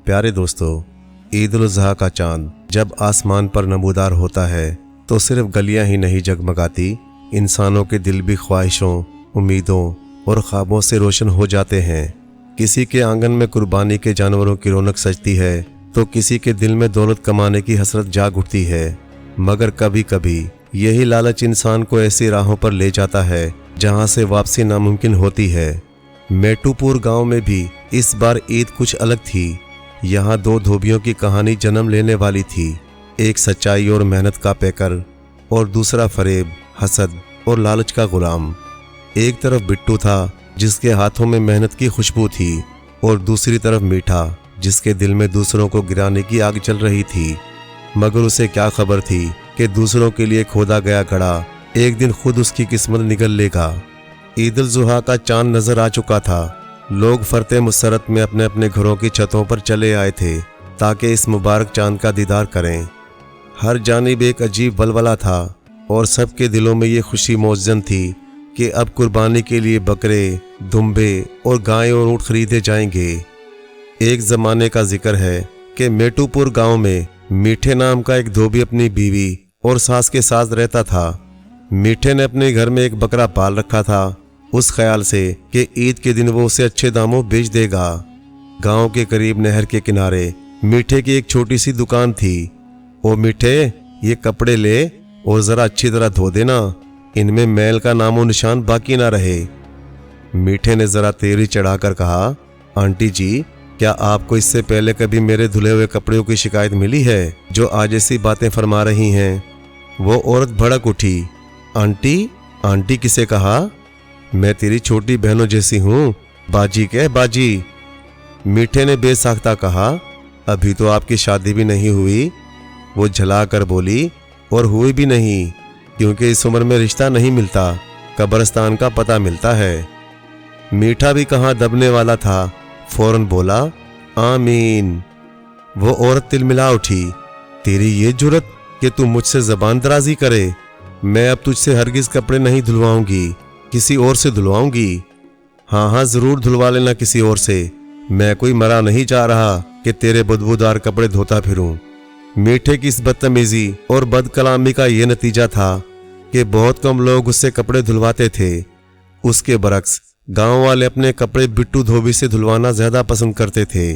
प्यारे दोस्तों, ईद उल अज़हा का चांद जब आसमान पर नमूदार होता है तो सिर्फ गलियां ही नहीं जगमगाती, इंसानों के दिल भी ख्वाहिशों, उम्मीदों और ख्वाबों से रोशन हो जाते हैं। किसी के आंगन में कुर्बानी के जानवरों की रौनक सजती है तो किसी के दिल में दौलत कमाने की हसरत जाग उठती है। मगर कभी कभी यही लालच इंसान को ऐसी राहों पर ले जाता है जहां से वापसी नामुमकिन होती है। मेटूपुर गांव में भी इस बार ईद कुछ अलग थी। यहाँ दो धोबियों की कहानी जन्म लेने वाली थी, एक सच्चाई और मेहनत का पैकर और दूसरा फरेब, हसद और लालच का गुलाम। एक तरफ बिट्टू था जिसके हाथों में मेहनत की खुशबू थी और दूसरी तरफ मीठा जिसके दिल में दूसरों को गिराने की आग चल रही थी। मगर उसे क्या खबर थी कि दूसरों के लिए खोदा गया घड़ा एक दिन खुद उसकी किस्मत निगल लेगा। ईद उल ज़ुहा का चांद नजर आ चुका था। लोग फरते मुसरत में अपने अपने घरों की छतों पर चले आए थे ताकि इस मुबारक चांद का दीदार करें। हर जानिब एक अजीब वलवला था और सबके दिलों में ये खुशी मौजूद थी कि अब कुर्बानी के लिए बकरे, दुम्बे और गायें और ऊँट खरीदे जाएंगे। एक ज़माने का जिक्र है कि मेटूपुर गांव में मीठे नाम का एक धोबी अपनी बीवी और सास के साथ रहता था। मीठे ने अपने घर में एक बकरा पाल रखा था, उस ख्याल से कि ईद के दिन वो उसे अच्छे दामों बेच देगा। गांव के करीब नहर के किनारे मीठे की एक छोटी सी दुकान थी। ओ मीठे, ये कपड़े ले और ज़रा अच्छी तरह धो देना, इनमें मैल का नामो निशान बाकी ना रहे। मीठे ने ज़रा तेरी चढ़ाकर कहा, आंटी जी, क्या आपको इससे पहले कभी मेरे धुले हुए कपड़ों की शिकायत मिली है जो आज ऐसी बातें फरमा रही हैं? वो औरत भड़क उठी। आंटी? आंटी किसे कहा? मैं तेरी छोटी बहनों जैसी हूँ, बाजी कह बाजी। मीठे ने बेसाख्ता कहा, अभी तो आपकी शादी भी नहीं हुई। वो झला कर बोली, और हुई भी नहीं, क्योंकि इस उम्र में रिश्ता नहीं मिलता, कब्रिस्तान का पता मिलता है। मीठा भी कहाँ दबने वाला था, फौरन बोला, आमीन। वो औरत तिलमिला उठी, तेरी ये जुर्रत कि तू मुझसे ज़बान दराजी करे। मैं अब तुझसे हरगिज़ कपड़े नहीं धुलवाऊंगी, किसी और से धुलवाऊंगी। हाँ, ज़रूर धुलवा लेना किसी और से। मैं कोई मरा नहीं जा रहा कि तेरे बदबूदार कपड़े धोता फिरूं। मीठे की इस बदतमीजी और बदकलामी का ये नतीजा था कि बहुत कम लोग उससे कपड़े धुलवाते थे। उसके बरक्स गांव वाले अपने कपड़े बिट्टू धोबी से धुलवाना ज्यादा पसंद करते थे।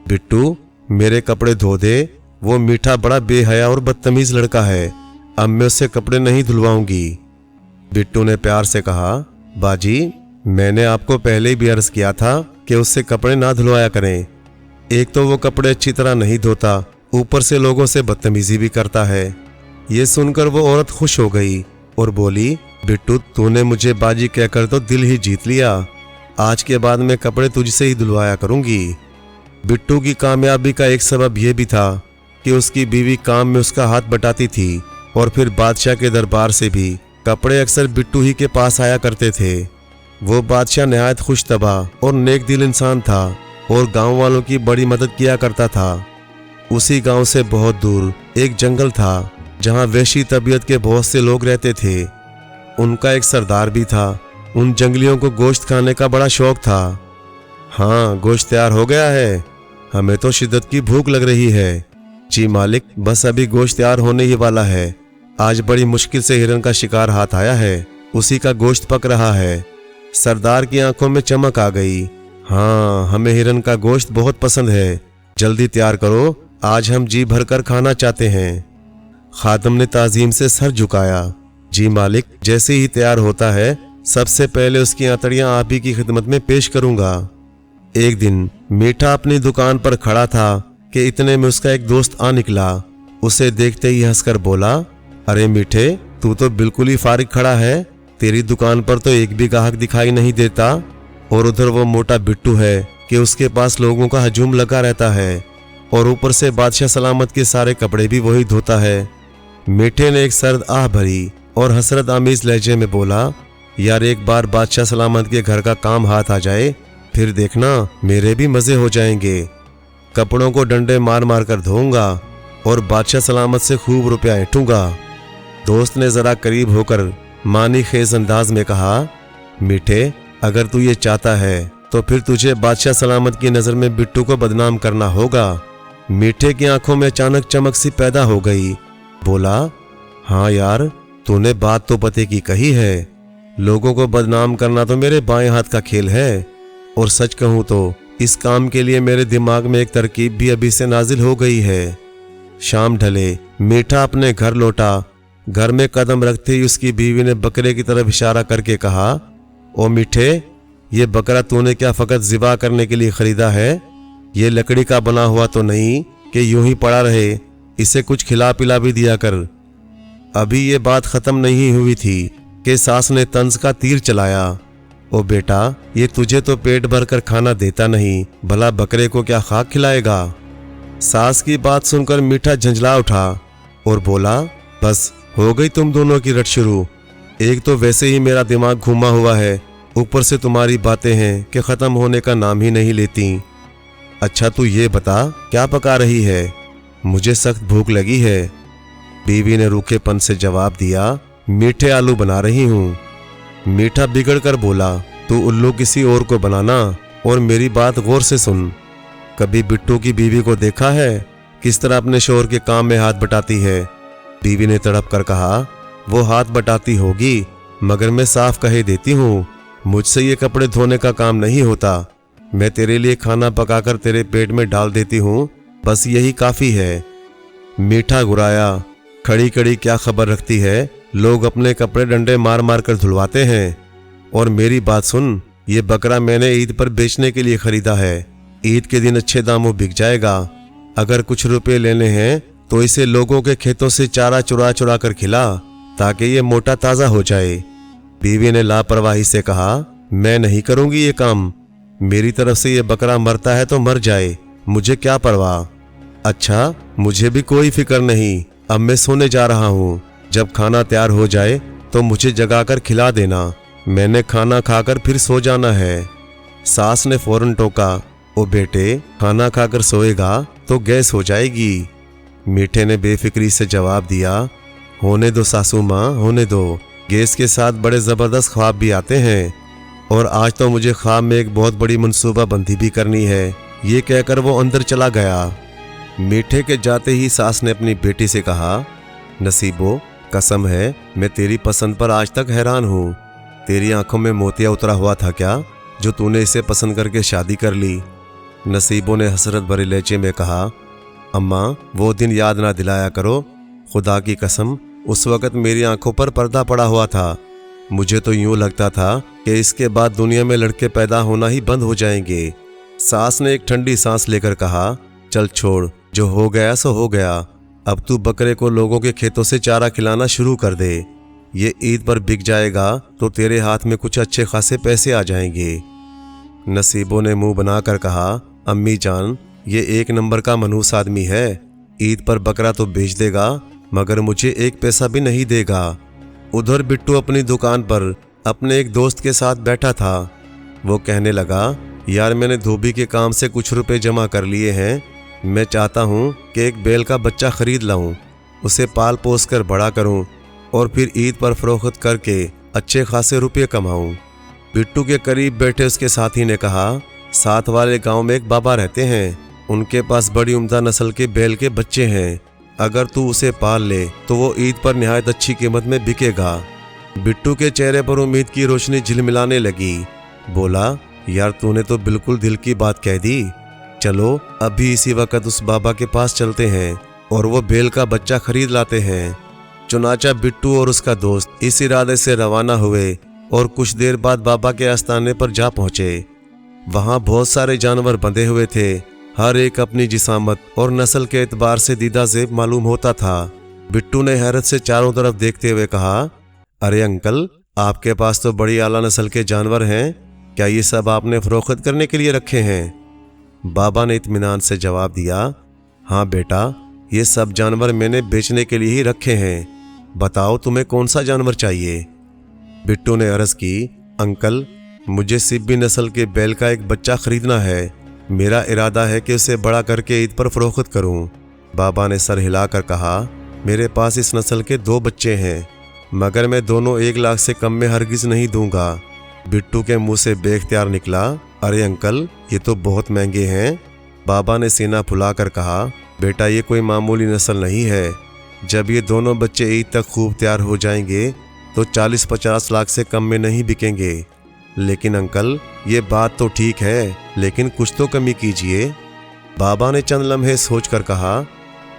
बिट्टू, मेरे कपड़े धो दे, वो मीठा बड़ा बेहया और बदतमीज लड़का है, अब मैं उससे कपड़े नहीं धुलवाऊंगी। बिट्टू ने प्यार से कहा, बाजी, मैंने आपको पहले ही भी अर्ज किया था कि उससे कपड़े ना धुलवाया करें। एक तो वो कपड़े अच्छी तरह नहीं धोता, ऊपर से लोगों से बदतमीजी भी करता है। ये सुनकर वो औरत खुश हो गई और बोली, बिट्टू, तूने मुझे बाजी कहकर तो दिल ही जीत लिया। आज के बाद मैं कपड़े तुझसे ही धुलवाया करूंगी। बिट्टू की कामयाबी का एक सबब यह भी था कि उसकी बीवी काम में उसका हाथ बटाती थी और फिर बादशाह के दरबार से भी कपड़े अक्सर बिट्टू ही के पास आया करते थे। वो बादशाह नहायत खुशतबा और नेक दिल इंसान था और गांव वालों की बड़ी मदद किया करता था। उसी गांव से बहुत दूर एक जंगल था जहां वहशी तबीयत के बहुत से लोग रहते थे। उनका एक सरदार भी था। उन जंगलियों को गोश्त खाने का बड़ा शौक था। हाँ, गोश्त तैयार हो गया है, हमें तो शिद्दत की भूख लग रही है। जी मालिक, बस अभी गोश्त तैयार होने ही वाला है। आज बड़ी मुश्किल से हिरन का शिकार हाथ आया है, उसी का गोश्त पक रहा है। सरदार की आंखों में चमक आ गई। हाँ, हमें हिरन का गोश्त बहुत पसंद है, जल्दी तैयार करो, आज हम जी भरकर खाना चाहते हैं। खादम ने ताजीम से सर झुकाया। जी मालिक, जैसे ही तैयार होता है सबसे पहले उसकी आंतड़ियां आप ही की खिदमत में पेश करूंगा। एक दिन मीठा अपनी दुकान पर खड़ा था कि इतने में उसका एक दोस्त आ निकला। उसे देखते ही हंसकर बोला, अरे मीठे, तू तो बिल्कुल ही फारिग खड़ा है, तेरी दुकान पर तो एक भी ग्राहक दिखाई नहीं देता। और उधर वो मोटा बिट्टू है कि उसके पास लोगों का हजूम लगा रहता है और ऊपर से बादशाह सलामत के सारे कपड़े भी वही धोता है। मीठे ने एक सर्द आह भरी और हसरत आमीज लहजे में बोला, यार, एक बार बादशाह सलामत के घर का काम हाथ आ जाए, फिर देखना मेरे भी मजे हो जाएंगे। कपड़ों को डंडे मार मार कर धोऊंगा और बादशाह सलामत से खूब रुपया ऐंठूंगा। दोस्त ने जरा करीब होकर मानी खेज अंदाज में कहा, मीठे, अगर तू ये चाहता है तो फिर तुझे बादशाह सलामत की नज़र में बिट्टू को बदनाम करना होगा। मीठे की आंखों में अचानक चमक सी पैदा हो गई। बोला, हाँ यार, तूने बात तो पते की कही है। लोगों को बदनाम करना तो मेरे बाएं हाथ का खेल है, और सच कहूं तो इस काम के लिए मेरे दिमाग में एक तरकीब भी अभी से नाजिल हो गई है। शाम ढले, मीठा अपने घर लौटा। घर में कदम रखते ही उसकी बीवी ने बकरे की तरफ इशारा करके कहा, ओ मीठे, ये बकरा तूने क्या फकत ज़िबा करने के लिए खरीदा है? ये लकड़ी का बना हुआ तो नहीं कि यूं ही पड़ा रहे, इसे कुछ खिला पिला भी दिया कर। अभी ये बात खत्म नहीं हुई थी कि सास ने तंज का तीर चलाया, ओ बेटा, ये तुझे तो पेट भर कर खाना देता नहीं, भला बकरे को क्या खाक खिलाएगा? सास की बात सुनकर मीठा झंझला उठा और बोला, बस हो गई तुम दोनों की रट शुरू। एक तो वैसे ही मेरा दिमाग घूमा हुआ है, ऊपर से तुम्हारी बातें हैं कि ख़त्म होने का नाम ही नहीं लेती। अच्छा तू ये बता, क्या पका रही है? मुझे सख्त भूख लगी है। बीवी ने रूखेपन से जवाब दिया, मीठे आलू बना रही हूँ। मीठा बिगड़ कर बोला, तू उल्लू किसी और को बनाना, और मेरी बात गौर से सुन। कभी बिट्टू की बीवी को देखा है किस तरह अपने शोहर के काम में हाथ बटाती है? बीवी ने तड़प कर कहा, वो हाथ बटाती होगी, मगर मैं साफ कहे देती हूँ, मुझसे ये कपड़े धोने का काम नहीं होता। मैं तेरे लिए खाना पकाकर तेरे पेट में डाल देती हूँ, बस यही काफ़ी है। मीठा गुराया, खड़ी खड़ी क्या खबर रखती है? लोग अपने कपड़े डंडे मार मार कर धुलवाते हैं। और मेरी बात सुन, ये बकरा मैंने ईद पर बेचने के लिए खरीदा है। ईद के दिन अच्छे दामों बिक जाएगा। अगर कुछ रुपए लेने हैं तो इसे लोगों के खेतों से चारा चुरा चुरा कर खिला, ताकि ये मोटा ताज़ा हो जाए। बीवी ने लापरवाही से कहा, मैं नहीं करूंगी ये काम। मेरी तरफ से ये बकरा मरता है तो मर जाए, मुझे क्या परवाह। अच्छा, मुझे भी कोई फिक्र नहीं। अब मैं सोने जा रहा हूँ। जब खाना तैयार हो जाए तो मुझे जगाकर खिला देना। मैंने खाना खाकर फिर सो जाना है। सास ने फौरन टोका, ओ बेटे, खाना खाकर सोएगा तो गैस हो जाएगी। मीठे ने बेफिक्री से जवाब दिया, होने दो सासू माँ, होने दो। गैस के साथ बड़े ज़बरदस्त ख्वाब भी आते हैं, और आज तो मुझे ख्वाब में एक बहुत बड़ी मनसूबाबंदी भी करनी है। ये कहकर वो अंदर चला गया। मीठे के जाते ही सास ने अपनी बेटी से कहा, नसीबो, कसम है मैं तेरी पसंद पर आज तक हैरान हूँ। तेरी आंखों में मोतिया उतरा हुआ था क्या, जो तूने इसे पसंद करके शादी कर ली? नसीबो ने हसरत भरे लहजे में कहा, अम्मा, वो दिन याद ना दिलाया करो। खुदा की कसम, उस वक़्त मेरी आंखों पर पर्दा पड़ा हुआ था। मुझे तो यूं लगता था कि इसके बाद दुनिया में लड़के पैदा होना ही बंद हो जाएंगे। सास ने एक ठंडी सांस लेकर कहा, चल छोड़, जो हो गया सो हो गया। अब तू बकरे को लोगों के खेतों से चारा खिलाना शुरू कर दे। ये ईद पर बिक जाएगा तो तेरे हाथ में कुछ अच्छे खासे पैसे आ जाएंगे। नसीबों ने मुंह बनाकर कहा, अम्मी जान, ये एक नंबर का मनहूस आदमी है। ईद पर बकरा तो बेच देगा, मगर मुझे एक पैसा भी नहीं देगा। उधर बिट्टू अपनी दुकान पर अपने एक दोस्त के साथ बैठा था। वो कहने लगा, यार, मैंने धोबी के काम से कुछ रुपए जमा कर लिए हैं। मैं चाहता हूँ कि एक बैल का बच्चा खरीद लाऊं, उसे पाल पोस कर बड़ा करूं, और फिर ईद पर फरोख्त करके अच्छे खासे रुपये कमाऊं। बिट्टू के करीब बैठे उसके साथी ने कहा, साथ वाले गांव में एक बाबा रहते हैं। उनके पास बड़ी उम्दा नस्ल के बैल के बच्चे हैं। अगर तू उसे पाल ले तो वो ईद पर निहायत अच्छी कीमत में बिकेगा। बिट्टू के चेहरे पर उम्मीद की रोशनी झिलमिलाने लगी। बोला, यार, तूने तो बिल्कुल दिल की बात कह दी। चलो अभी इसी वक्त उस बाबा के पास चलते हैं और वो बैल का बच्चा खरीद लाते हैं। चुनाचा बिट्टू और उसका दोस्त इस इरादे से रवाना हुए और कुछ देर बाद बाबा के आस्थाने पर जा पहुंचे। वहां बहुत सारे जानवर बंधे हुए थे। हर एक अपनी जिसामत और नस्ल के एतबार से दीदा ज़ेब मालूम होता था। बिट्टू ने हैरत से चारों तरफ देखते हुए कहा, अरे अंकल, आपके पास तो बड़ी आला नस्ल के जानवर हैं। क्या ये सब आपने फरोख्त करने के लिए रखे हैं? बाबा ने इत्मीनान से जवाब दिया, हाँ बेटा, ये सब जानवर मैंने बेचने के लिए ही रखे हैं। बताओ तुम्हें कौन सा जानवर चाहिए? बिट्टू ने अर्ज़ की, अंकल, मुझे सिब्बी नस्ल के बैल का एक बच्चा खरीदना है। मेरा इरादा है कि उसे बड़ा करके ईद पर फरोख्त करूं। बाबा ने सर हिलाकर कहा, मेरे पास इस नस्ल के 2 बच्चे हैं, मगर मैं दोनों 1 लाख से कम में हरगिज़ नहीं दूंगा। बिट्टू के मुंह से बेख्तियार निकला, ارے انکل یہ تو بہت مہنگے ہیں۔ بابا نے سینہ پھلا کر کہا، بیٹا یہ کوئی معمولی نسل نہیں ہے۔ جب یہ دونوں بچے عید تک خوب تیار ہو جائیں گے تو 40-50 لاکھ سے کم میں نہیں بکیں گے۔ لیکن انکل یہ بات تو ٹھیک ہے، لیکن کچھ تو کمی کیجئے۔ بابا نے چند لمحے سوچ کر کہا،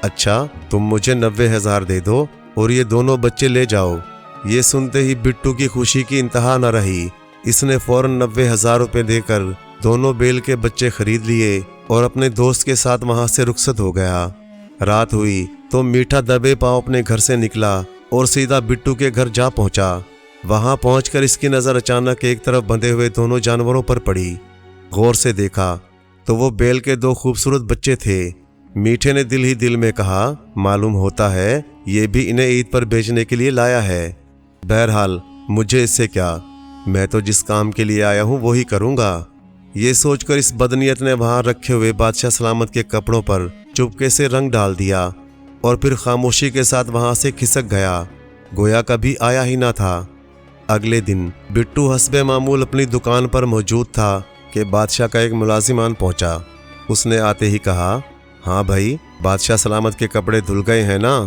اچھا تم مجھے 90,000 دے دو اور یہ دونوں بچے لے جاؤ۔ یہ سنتے ہی بٹو کی خوشی کی انتہا نہ رہی۔ اس نے فوراً 90,000 روپے دے کر دونوں بیل کے بچے خرید لیے اور اپنے دوست کے ساتھ وہاں سے رخصت ہو گیا۔ رات ہوئی تو میٹھا دبے پاؤں اپنے گھر سے نکلا اور سیدھا بٹو کے گھر جا پہنچا۔ وہاں پہنچ کر اس کی نظر اچانک ایک طرف بندھے ہوئے دونوں جانوروں پر پڑی۔ غور سے دیکھا تو وہ بیل کے 2 خوبصورت بچے تھے۔ میٹھے نے دل ہی دل میں کہا، معلوم ہوتا ہے یہ بھی انہیں عید پر بیچنے کے لیے لایا ہے۔ بہرحال مجھے اس سے کیا، میں تو جس کام کے لیے آیا ہوں وہی کروں گا۔ یہ سوچ کر اس بدنیت نے وہاں رکھے ہوئے بادشاہ سلامت کے کپڑوں پر چپکے سے رنگ ڈال دیا اور پھر خاموشی کے ساتھ وہاں سے کھسک گیا، گویا کبھی آیا ہی نہ تھا۔ اگلے دن بٹو حسب معمول اپنی دکان پر موجود تھا کہ بادشاہ کا ایک ملازم آن پہنچا۔ اس نے آتے ہی کہا، ہاں بھائی بادشاہ سلامت کے کپڑے دھل گئے ہیں نا؟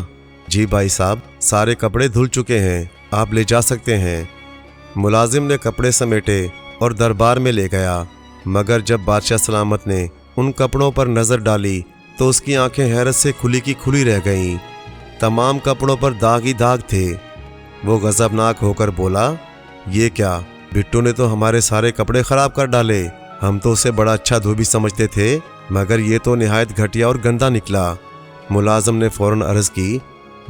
جی بھائی صاحب سارے کپڑے دھل چکے ہیں، آپ لے جا سکتے ہیں۔ ملازم نے کپڑے سمیٹے اور دربار میں لے گیا، مگر جب بادشاہ سلامت نے ان کپڑوں پر نظر ڈالی تو اس کی آنکھیں حیرت سے کھلی کی کھلی رہ گئیں۔ تمام کپڑوں پر داغ ہی داغ تھے۔ وہ غضبناک ہو کر بولا، یہ کیا، بٹو نے تو ہمارے سارے کپڑے خراب کر ڈالے۔ ہم تو اسے بڑا اچھا دھوبی سمجھتے تھے، مگر یہ تو نہایت گھٹیا اور گندا نکلا۔ ملازم نے فوراً عرض کی،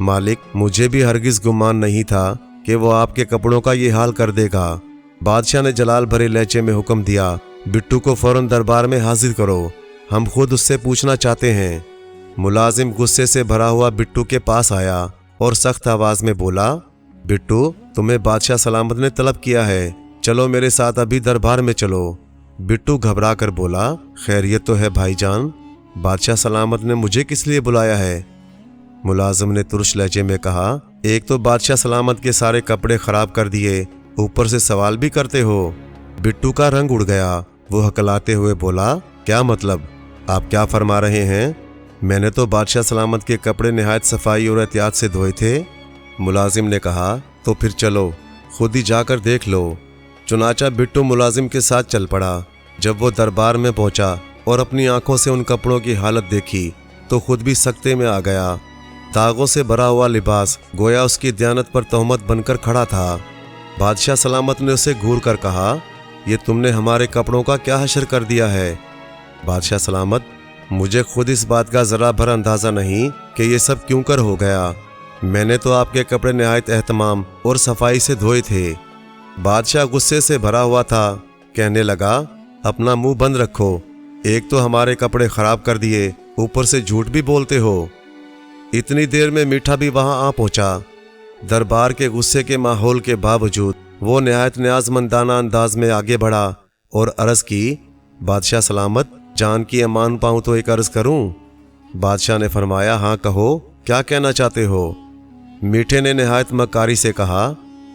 مالک مجھے بھی ہرگز گمان نہیں تھا کہ وہ آپ کے کپڑوں کا یہ حال کر دے گا۔ بادشاہ نے جلال بھرے لہجے میں حکم دیا، بٹو کو فوراً دربار میں حاضر کرو، ہم خود اس سے پوچھنا چاہتے ہیں۔ ملازم غصے سے بھرا ہوا بٹو کے پاس آیا اور سخت آواز میں بولا، بٹو تمہیں بادشاہ سلامت نے طلب کیا ہے، چلو میرے ساتھ ابھی دربار میں چلو۔ بٹو گھبرا کر بولا، خیریت تو ہے بھائی جان، بادشاہ سلامت نے مجھے کس لیے بلایا ہے؟ ملازم نے ترش لہجے میں کہا، ایک تو بادشاہ سلامت کے سارے کپڑے خراب کر دیے، اوپر سے سوال بھی کرتے ہو۔ بٹو کا رنگ اڑ گیا، وہ ہکلاتے ہوئے بولا، کیا مطلب، آپ کیا فرما رہے ہیں؟ میں نے تو بادشاہ سلامت کے کپڑے نہایت صفائی اور احتیاط سے دھوئے تھے۔ ملازم نے کہا، تو پھر چلو خود ہی جا کر دیکھ لو۔ چنانچہ بٹو ملازم کے ساتھ چل پڑا۔ جب وہ دربار میں پہنچا اور اپنی آنکھوں سے ان کپڑوں کی حالت دیکھی تو خود بھی سکتے میں آ گیا۔ داغوں سے بھرا ہوا لباس گویا اس کی دیانت پر تہمت بن کر کھڑا تھا۔ بادشاہ سلامت نے اسے گھور کر کہا، یہ تم نے ہمارے کپڑوں کا کیا حشر کر دیا ہے؟ بادشاہ سلامت مجھے خود اس بات کا ذرا بھر اندازہ نہیں کہ یہ سب کیوں کر ہو گیا۔ میں نے تو آپ کے کپڑے نہایت اہتمام اور صفائی سے دھوئے تھے۔ بادشاہ غصے سے بھرا ہوا تھا، کہنے لگا، اپنا منہ بند رکھو، ایک تو ہمارے کپڑے خراب کر دیے، اوپر سے جھوٹ بھی بولتے ہو۔ اتنی دیر میں میٹھا بھی وہاں آ پہنچا۔ دربار کے غصے کے ماحول کے باوجود وہ نہایت نیازمندانہ انداز میں آگے بڑھا اور عرض کی، بادشاہ سلامت جان کی امان پاؤں تو ایک عرض کروں؟ بادشاہ نے فرمایا، ہاں کہو، کیا کہنا چاہتے ہو؟ میٹھے نے نہایت مکاری سے کہا،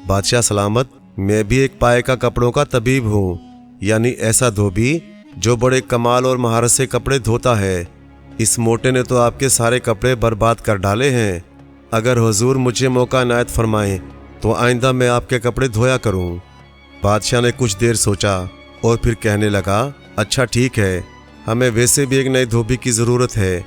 بادشاہ سلامت میں بھی ایک پائے کا کپڑوں کا طبیب ہوں، یعنی ایسا دھوبی جو بڑے کمال اور مہارت سے کپڑے دھوتا ہے۔ اس موٹے نے تو آپ کے سارے کپڑے برباد کر ڈالے ہیں۔ اگر حضور مجھے موقع عنایت فرمائیں تو آئندہ میں آپ کے کپڑے دھویا کروں۔ بادشاہ نے کچھ دیر سوچا اور پھر کہنے لگا، اچھا ٹھیک ہے، ہمیں ویسے بھی ایک نئے دھوبی کی ضرورت ہے،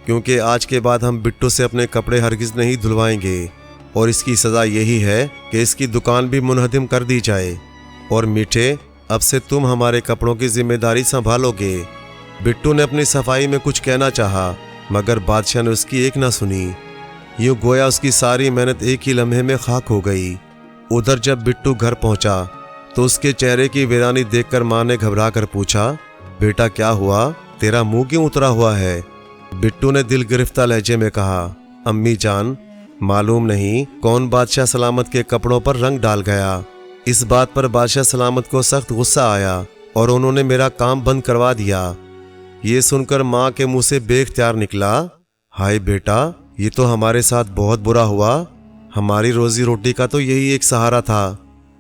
کیونکہ آج کے بعد ہم بٹو سے اپنے کپڑے ہرگز نہیں دھلوائیں گے، اور اس کی سزا یہی ہے کہ اس کی دکان بھی منہدم کر دی جائے۔ اور میٹھے اب سے تم ہمارے کپڑوں کی ذمہ داری سنبھالو گے۔ بٹو نے اپنی صفائی میں کچھ کہنا چاہا، مگر بادشاہ نے اس کی ایک نہ سنی۔ یوں گویا اس کی ساری محنت ایک ہی لمحے میں خاک ہو گئی۔ ادھر جب بٹو گھر پہنچا تو اس کے چہرے کی ویرانی دیکھ کر ماں نے گھبرا کر پوچھا، بیٹا کیا ہوا، تیرا منہ کیوں اترا ہوا ہے؟ بٹو نے دل گرفتہ لہجے میں کہا، امی جان معلوم نہیں کون بادشاہ سلامت کے کپڑوں پر رنگ ڈال گیا۔ اس بات پر بادشاہ سلامت کو سخت غصہ آیا اور انہوں نے میرا کام بند کروا دیا۔ یہ سن کر ماں کے منہ سے بے اختیار نکلا، ہائے بیٹا یہ تو ہمارے ساتھ بہت برا ہوا، ہماری روزی روٹی کا تو یہی ایک سہارا تھا۔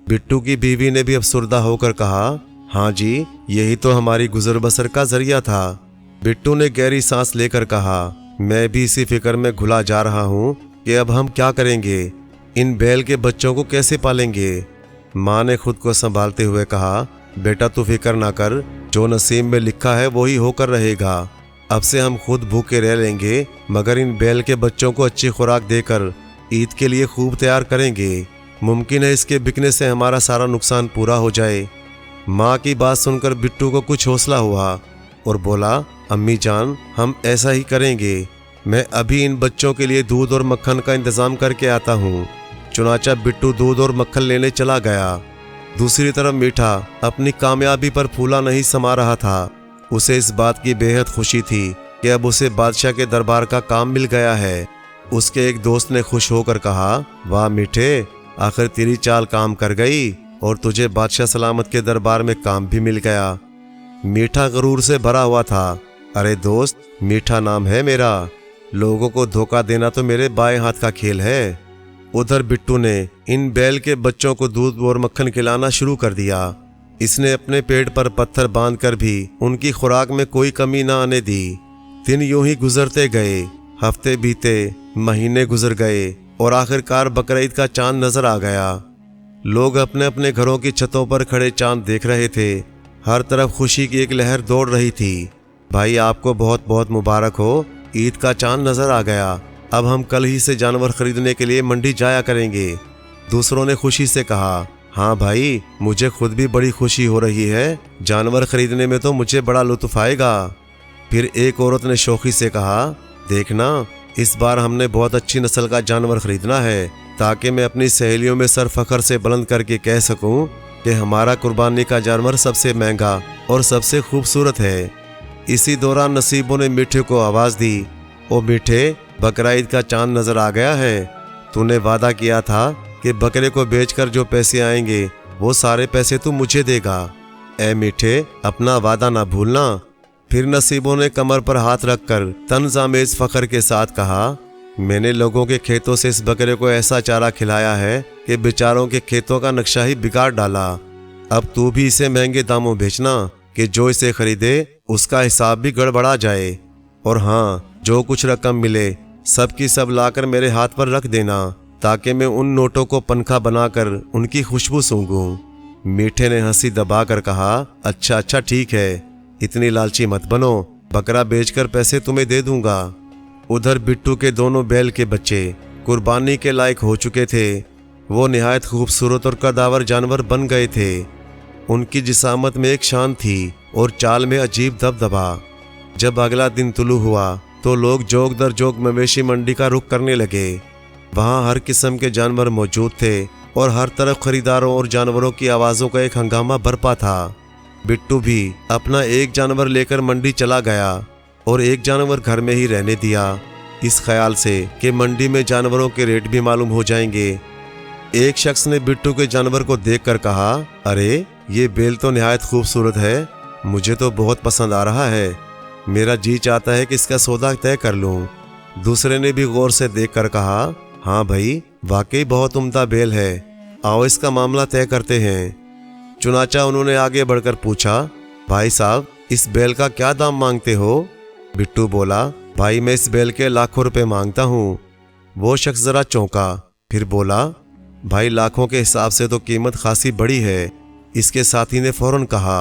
بٹو کی بیوی نے بھی افسردہ ہو کر کہا، हाँ जी, यही तो हमारी गुजर बसर का जरिया था। बिट्टू ने गहरी सांस लेकर कहा, मैं भी इसी फिक्र में घुला जा रहा हूँ कि अब हम क्या करेंगे, इन बैल के बच्चों को कैसे पालेंगे। माँ ने खुद को संभालते हुए कहा, बेटा तू फिक्र ना कर, जो नसीब में लिखा है वही होकर रहेगा। अब से हम खुद भूखे रह लेंगे, मगर इन बैल के बच्चों को अच्छी खुराक देकर ईद के लिए खूब तैयार करेंगे। मुमकिन है इसके बिकने से हमारा सारा नुकसान पूरा हो जाए। माँ की बात सुनकर बिट्टू को कुछ हौसला हुआ और बोला, अम्मी जान, हम ऐसा ही करेंगे। मैं अभी इन बच्चों के लिए दूध और मक्खन का इंतजाम करके आता हूँ। चुनाचा बिट्टू दूध और मक्खन लेने चला गया। दूसरी तरफ मीठा अपनी कामयाबी पर फूला नहीं समा रहा था। उसे इस बात की बेहद खुशी थी कि अब उसे बादशाह के दरबार का काम मिल गया है। उसके एक दोस्त ने खुश होकर कहा, वाह मीठे, आखिर तेरी चाल काम कर गई और तुझे बादशाह सलामत के दरबार में काम भी मिल गया। मीठा गरूर से भरा हुआ था। अरे दोस्त, मीठा नाम है मेरा, लोगों को धोखा देना तो मेरे बाएं हाथ का खेल है। उधर बिट्टू ने इन बैल के बच्चों को दूध और मक्खन खिलाना शुरू कर दिया। इसने अपने पेट पर पत्थर बांधकर भी उनकी खुराक में कोई कमी न आने दी। दिन यूं ही गुजरते गए, हफ्ते बीते, महीने गुजर गए और आखिरकार बकरीद का चांद नजर आ गया। लोग अपने अपने घरों की छतों पर खड़े चांद देख रहे थे। हर तरफ खुशी की एक लहर दौड़ रही थी। भाई आपको बहुत बहुत मुबारक हो, ईद का चांद नजर आ गया। अब हम कल ही से जानवर खरीदने के लिए मंडी जाया करेंगे। दूसरों ने खुशी से कहा, हाँ भाई, मुझे खुद भी बड़ी खुशी हो रही है, जानवर खरीदने में तो मुझे बड़ा लुत्फ आएगा। फिर एक औरत ने शौकी से कहा, देखना, इस बार हमने बहुत अच्छी नस्ल का जानवर खरीदना है, ताकि मैं अपनी सहेलियों में सर फखर से बुलंद करके कह सकूं कि हमारा कुर्बानी का जानवर सबसे महंगा और सबसे खूबसूरत है। इसी दौरान नसीबों ने मीठे को आवाज़ दी, ओ मीठे, बकरा ईद का चांद नजर आ गया है। तूने वादा किया था कि बकरे को बेचकर जो पैसे आएंगे वो सारे पैसे तू मुझे देगा। ए मीठे, अपना वादा ना भूलना। फिर नसीबों ने कमर पर हाथ रखकर तंज़ामेज़ फखर के साथ कहा, मैंने लोगों के खेतों से इस बकरे को ऐसा चारा खिलाया है कि बेचारों के खेतों का नक्शा ही बिगाड़ डाला। अब तू भी इसे महंगे दामों बेचना कि जो इसे खरीदे उसका हिसाब भी गड़बड़ा जाए। और हाँ, जो कुछ रकम मिले सब की सब लाकर मेरे हाथ पर रख देना, ताकि मैं उन नोटों को पंखा बनाकर उनकी खुशबू सूंघूं। मीठे ने हंसी दबाकर कहा, अच्छा अच्छा ठीक है, इतनी लालची मत बनो, बकरा बेचकर पैसे तुम्हें दे दूंगा। उधर बिट्टू के दोनों बैल के बच्चे कुर्बानी के लायक हो चुके थे। वो निहायत खूबसूरत और कदावर जानवर बन गए थे। उनकी जिसामत में एक शान थी और चाल में अजीब दबदबा। जब अगला दिन तुलू हुआ तो लोग जोग दर जोग मवेशी मंडी का रुख करने लगे। वहाँ हर किस्म के जानवर मौजूद थे और हर तरफ खरीदारों और जानवरों की आवाज़ों का एक हंगामा बरपा था। बिट्टू भी अपना एक जानवर लेकर मंडी चला गया और एक जानवर घर में ही रहने दिया, इस ख्याल से कि मंडी में जानवरों के रेट भी मालूम हो जाएंगे। एक शख्स ने बिट्टू के जानवर को देखकर कहा, अरे ये बैल तो निहायत खूबसूरत है, मुझे तो बहुत पसंद आ रहा है, मेरा जी चाहता है कि इसका सौदा तय कर लूं। दूसरे ने भी गौर से देखकर कहा, हाँ भाई, वाकई बहुत उम्दा बैल है, आओ इसका मामला तय करते हैं। चुनाचा उन्होंने आगे बढ़कर पूछा, भाई साहब, इस बैल का क्या दाम मांगते हो? बिट्टू बोला, भाई मैं इस बैल के लाखों रुपए मांगता हूँ। वो शख्स जरा चौंका, फिर बोला, भाई लाखों के हिसाब से तो कीमत खासी बड़ी है। इसके साथी ने फौरन कहा,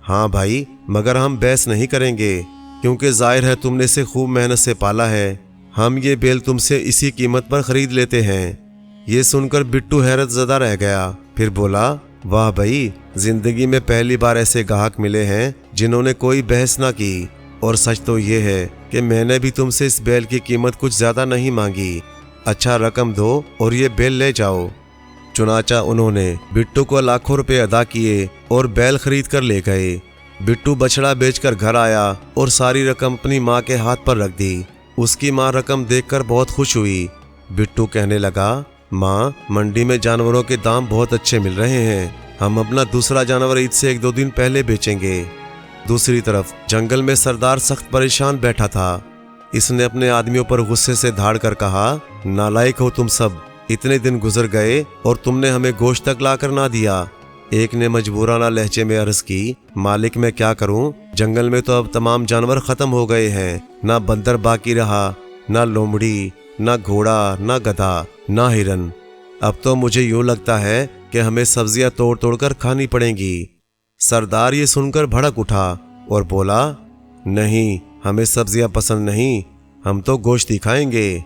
हाँ भाई, मगर हम बहस नहीं करेंगे, क्योंकि जाहिर है तुमने इसे खूब मेहनत से पाला है। हम ये बैल तुमसे इसी कीमत पर खरीद लेते हैं। ये सुनकर बिट्टू हैरत ज़दा रह गया, फिर बोला, वाह भाई, जिंदगी में पहली बार ऐसे ग्राहक मिले हैं जिन्होंने कोई बहस ना की। और सच तो ये है कि मैंने भी तुमसे इस बैल की कीमत कुछ ज़्यादा नहीं मांगी। अच्छा रकम दो और ये बैल ले जाओ। चुनाचा उन्होंने बिट्टू को लाखों रुपए अदा किए और बैल खरीद कर ले गए। बिट्टू बछड़ा बेचकर घर आया और सारी रकम अपनी माँ के हाथ पर रख दी। उसकी माँ रकम देखकर बहुत खुश हुई। बिट्टू कहने लगा, माँ, मंडी में जानवरों के दाम बहुत अच्छे मिल रहे हैं, हम अपना दूसरा जानवर ईद से 1-2 दिन पहले बेचेंगे। दूसरी तरफ जंगल में सरदार सख्त परेशान बैठा था। इसने अपने आदमियों पर गुस्से से धाड़ कर कहा, नालायक हो तुम सब, इतने दिन गुजर गए और तुमने हमें गोश्त तक लाकर ना दिया। ایک نے مجبورانہ لہجے میں عرض کی، مالک میں کیا کروں، جنگل میں تو اب تمام جانور ختم ہو گئے ہیں، نہ بندر باقی رہا، نہ لومڑی، نہ گھوڑا، نہ گدھا، نہ ہرن۔ اب تو مجھے یوں لگتا ہے کہ ہمیں سبزیاں توڑ توڑ کر کھانی پڑیں گی۔ سردار یہ سن کر بھڑک اٹھا اور بولا، نہیں، ہمیں سبزیاں پسند نہیں، ہم تو گوشت ہی کھائیں گے۔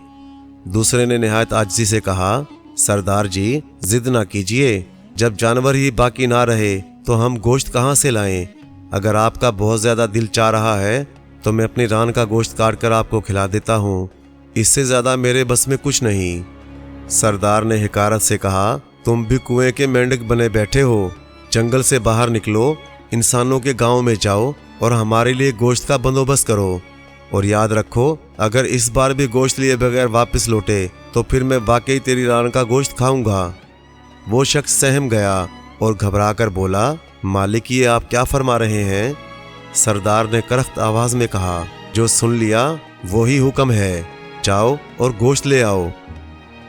دوسرے نے نہایت عاجزی سے کہا، سردار جی ضد نہ کیجیے، جب جانور ہی باقی نہ رہے تو ہم گوشت کہاں سے لائیں؟ اگر آپ کا بہت زیادہ دل چاہ رہا ہے تو میں اپنی ران کا گوشت کاٹ کر آپ کو کھلا دیتا ہوں، اس سے زیادہ میرے بس میں کچھ نہیں۔ سردار نے حقارت سے کہا، تم بھی کنویں کے مینڈک بنے بیٹھے ہو، جنگل سے باہر نکلو، انسانوں کے گاؤں میں جاؤ اور ہمارے لیے گوشت کا بندوبست کرو، اور یاد رکھو اگر اس بار بھی گوشت لیے بغیر واپس لوٹے تو پھر میں واقعی تیری ران کا گوشت کھاؤں گا۔ وہ شخص سہم گیا اور گھبرا کر بولا، مالک یہ آپ کیا فرما رہے ہیں؟ سردار نے کرخت آواز میں کہا، جو سن لیا وہی حکم ہے، جاؤ اور گوشت لے آؤ۔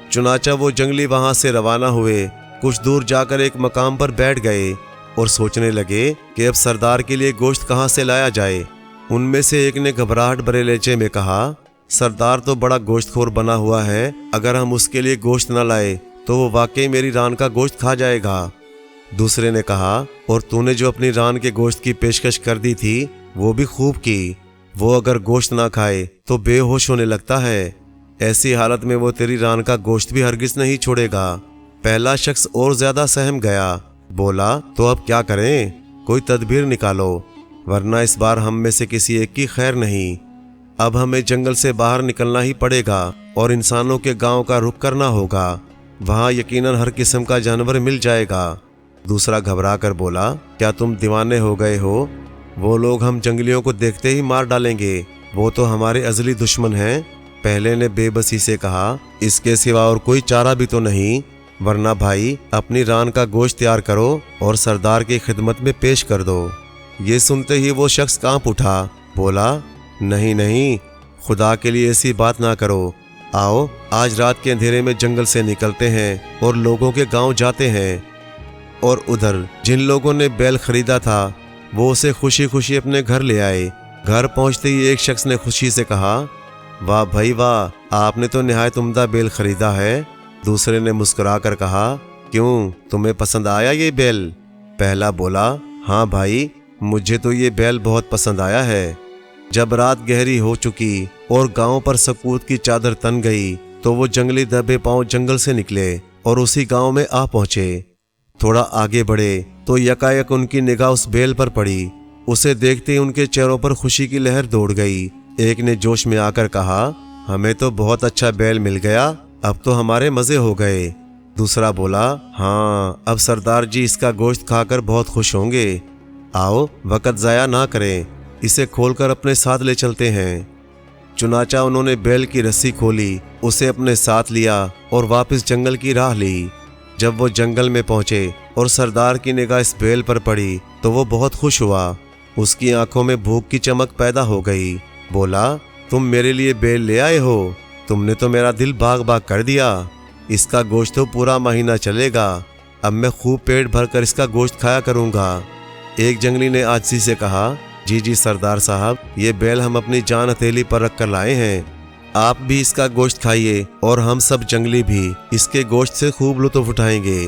چنانچہ وہ جنگلی وہاں سے روانہ ہوئے، کچھ دور جا کر ایک مقام پر بیٹھ گئے اور سوچنے لگے کہ اب سردار کے لیے گوشت کہاں سے لایا جائے۔ ان میں سے ایک نے گھبراہٹ بھرے لہجے میں کہا، سردار تو بڑا گوشت خور بنا ہوا ہے، اگر ہم اس کے لیے گوشت نہ لائے تو وہ واقعی میری ران کا گوشت کھا جائے گا۔ دوسرے نے کہا، اور تو نے جو اپنی ران کے گوشت کی پیشکش کر دی تھی وہ بھی خوب کی، وہ اگر گوشت نہ کھائے تو بے ہوش ہونے لگتا ہے، ایسی حالت میں وہ تیری ران کا گوشت بھی ہرگز نہیں چھوڑے گا۔ پہلا شخص اور زیادہ سہم گیا، بولا، تو اب کیا کریں، کوئی تدبیر نکالو، ورنہ اس بار ہم میں سے کسی ایک کی خیر نہیں۔ اب ہمیں جنگل سے باہر نکلنا ہی پڑے گا اور انسانوں کے گاؤں کا رخ کرنا ہوگا، وہاں یقیناً ہر قسم کا جانور مل جائے گا۔ دوسرا گھبرا کر بولا، کیا تم دیوانے ہو گئے ہو، وہ لوگ ہم جنگلیوں کو دیکھتے ہی مار ڈالیں گے، وہ تو ہمارے ازلی دشمن ہیں۔ پہلے نے بے بسی سے کہا، اس کے سوا اور کوئی چارہ بھی تو نہیں، ورنہ بھائی اپنی ران کا گوشت تیار کرو اور سردار کی خدمت میں پیش کر دو۔ یہ سنتے ہی وہ شخص کانپ اٹھا، بولا، نہیں نہیں، خدا کے لیے ایسی بات نہ کرو، آؤ آج رات کے اندھیرے میں جنگل سے نکلتے ہیں اور لوگوں کے گاؤں جاتے ہیں۔ اور ادھر جن لوگوں نے بیل خریدا تھا وہ اسے خوشی خوشی اپنے گھر لے آئے۔ گھر پہنچتے ہی ایک شخص نے خوشی سے کہا، واہ بھائی واہ، آپ نے تو نہایت عمدہ بیل خریدا ہے۔ دوسرے نے مسکرا کر کہا، کیوں، تمہیں پسند آیا یہ بیل؟ پہلا بولا، ہاں بھائی، مجھے تو یہ بیل بہت پسند آیا ہے۔ جب رات گہری ہو چکی اور گاؤں پر سکوت کی چادر تن گئی تو وہ جنگلی دبے پاؤں جنگل سے نکلے اور اسی گاؤں میں آ پہنچے۔ تھوڑا آگے بڑھے تو یکایک ان کی نگاہ اس بیل پر پڑی، اسے دیکھتے ہی ان کے چہروں پر خوشی کی لہر دوڑ گئی۔ ایک نے جوش میں آ کر کہا، ہمیں تو بہت اچھا بیل مل گیا، اب تو ہمارے مزے ہو گئے۔ دوسرا بولا، ہاں، اب سردار جی اس کا گوشت کھا کر بہت خوش ہوں گے، آؤ وقت ضائع نہ کریں، اسے کھول کر اپنے ساتھ لے چلتے ہیں۔ چنانچہ انہوں نے بیل کی رسی کھولی، اسے اپنے ساتھ لیا اور واپس جنگل کی راہ لی۔ جب وہ جنگل میں پہنچے اور سردار کی نگاہ اس بیل پر پڑی تو وہ بہت خوش ہوا، اس کی آنکھوں میں بھوک کی چمک پیدا ہو گئی۔ بولا، تم میرے لیے بیل لے آئے ہو، تم نے تو میرا دل باغ باغ کر دیا، اس کا گوشت تو پورا مہینہ چلے گا، اب میں خوب پیٹ بھر کر اس کا گوشت کھایا کروں گا۔ ایک جنگلی نے عاجزی سے کہا، جی سردار صاحب، یہ بیل ہم اپنی جان ہتھیلی پر رکھ کر لائے ہیں، آپ بھی اس کا گوشت کھائیے اور ہم سب جنگلی بھی اس کے گوشت سے خوب لطف اٹھائیں گے۔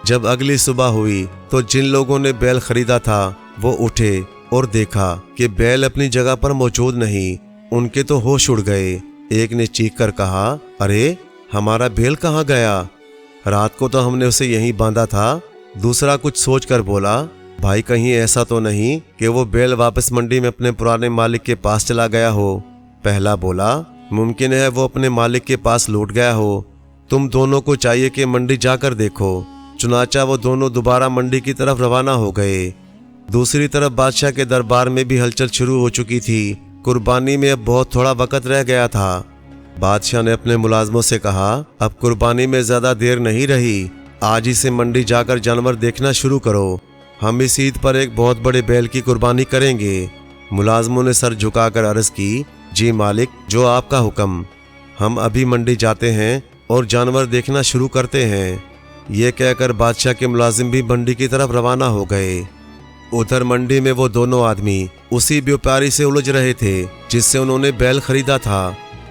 جب اگلی صبح ہوئی تو جن لوگوں نے بیل خریدا تھا وہ اٹھے اور دیکھا کہ بیل اپنی جگہ پر موجود نہیں، ان کے تو ہوش اڑ گئے۔ ایک نے چیخ کر کہا، ارے ہمارا بیل کہاں گیا، رات کو تو ہم نے اسے یہیں باندھا تھا۔ دوسرا کچھ سوچ کر بولا، بھائی کہیں ایسا تو نہیں کہ وہ بیل واپس منڈی میں اپنے پرانے مالک کے پاس چلا گیا ہو؟ پہلا بولا، ممکن ہے وہ اپنے مالک کے پاس لوٹ گیا ہو، تم دونوں کو چاہیے کہ منڈی جا کر دیکھو۔ چنانچہ وہ دونوں دوبارہ منڈی کی طرف روانہ ہو گئے۔ دوسری طرف بادشاہ کے دربار میں بھی ہلچل شروع ہو چکی تھی، قربانی میں اب بہت تھوڑا وقت رہ گیا تھا۔ بادشاہ نے اپنے ملازموں سے کہا، اب قربانی میں زیادہ دیر نہیں رہی، آج ہی سے منڈی جا کر جانور دیکھنا شروع کرو، ہم اس عید پر ایک بہت بڑے بیل کی قربانی کریں گے۔ ملازموں نے سر جھکا کر عرض کی، جی مالک، جو آپ کا حکم، ہم ابھی منڈی جاتے ہیں اور جانور دیکھنا شروع کرتے ہیں۔ ये कहकर बादशाह के मुलाजिम भी मंडी की तरफ रवाना हो गए। उधर मंडी में वो दोनों आदमी उसी व्यापारी से उलझ रहे थे जिससे उन्होंने बैल खरीदा था।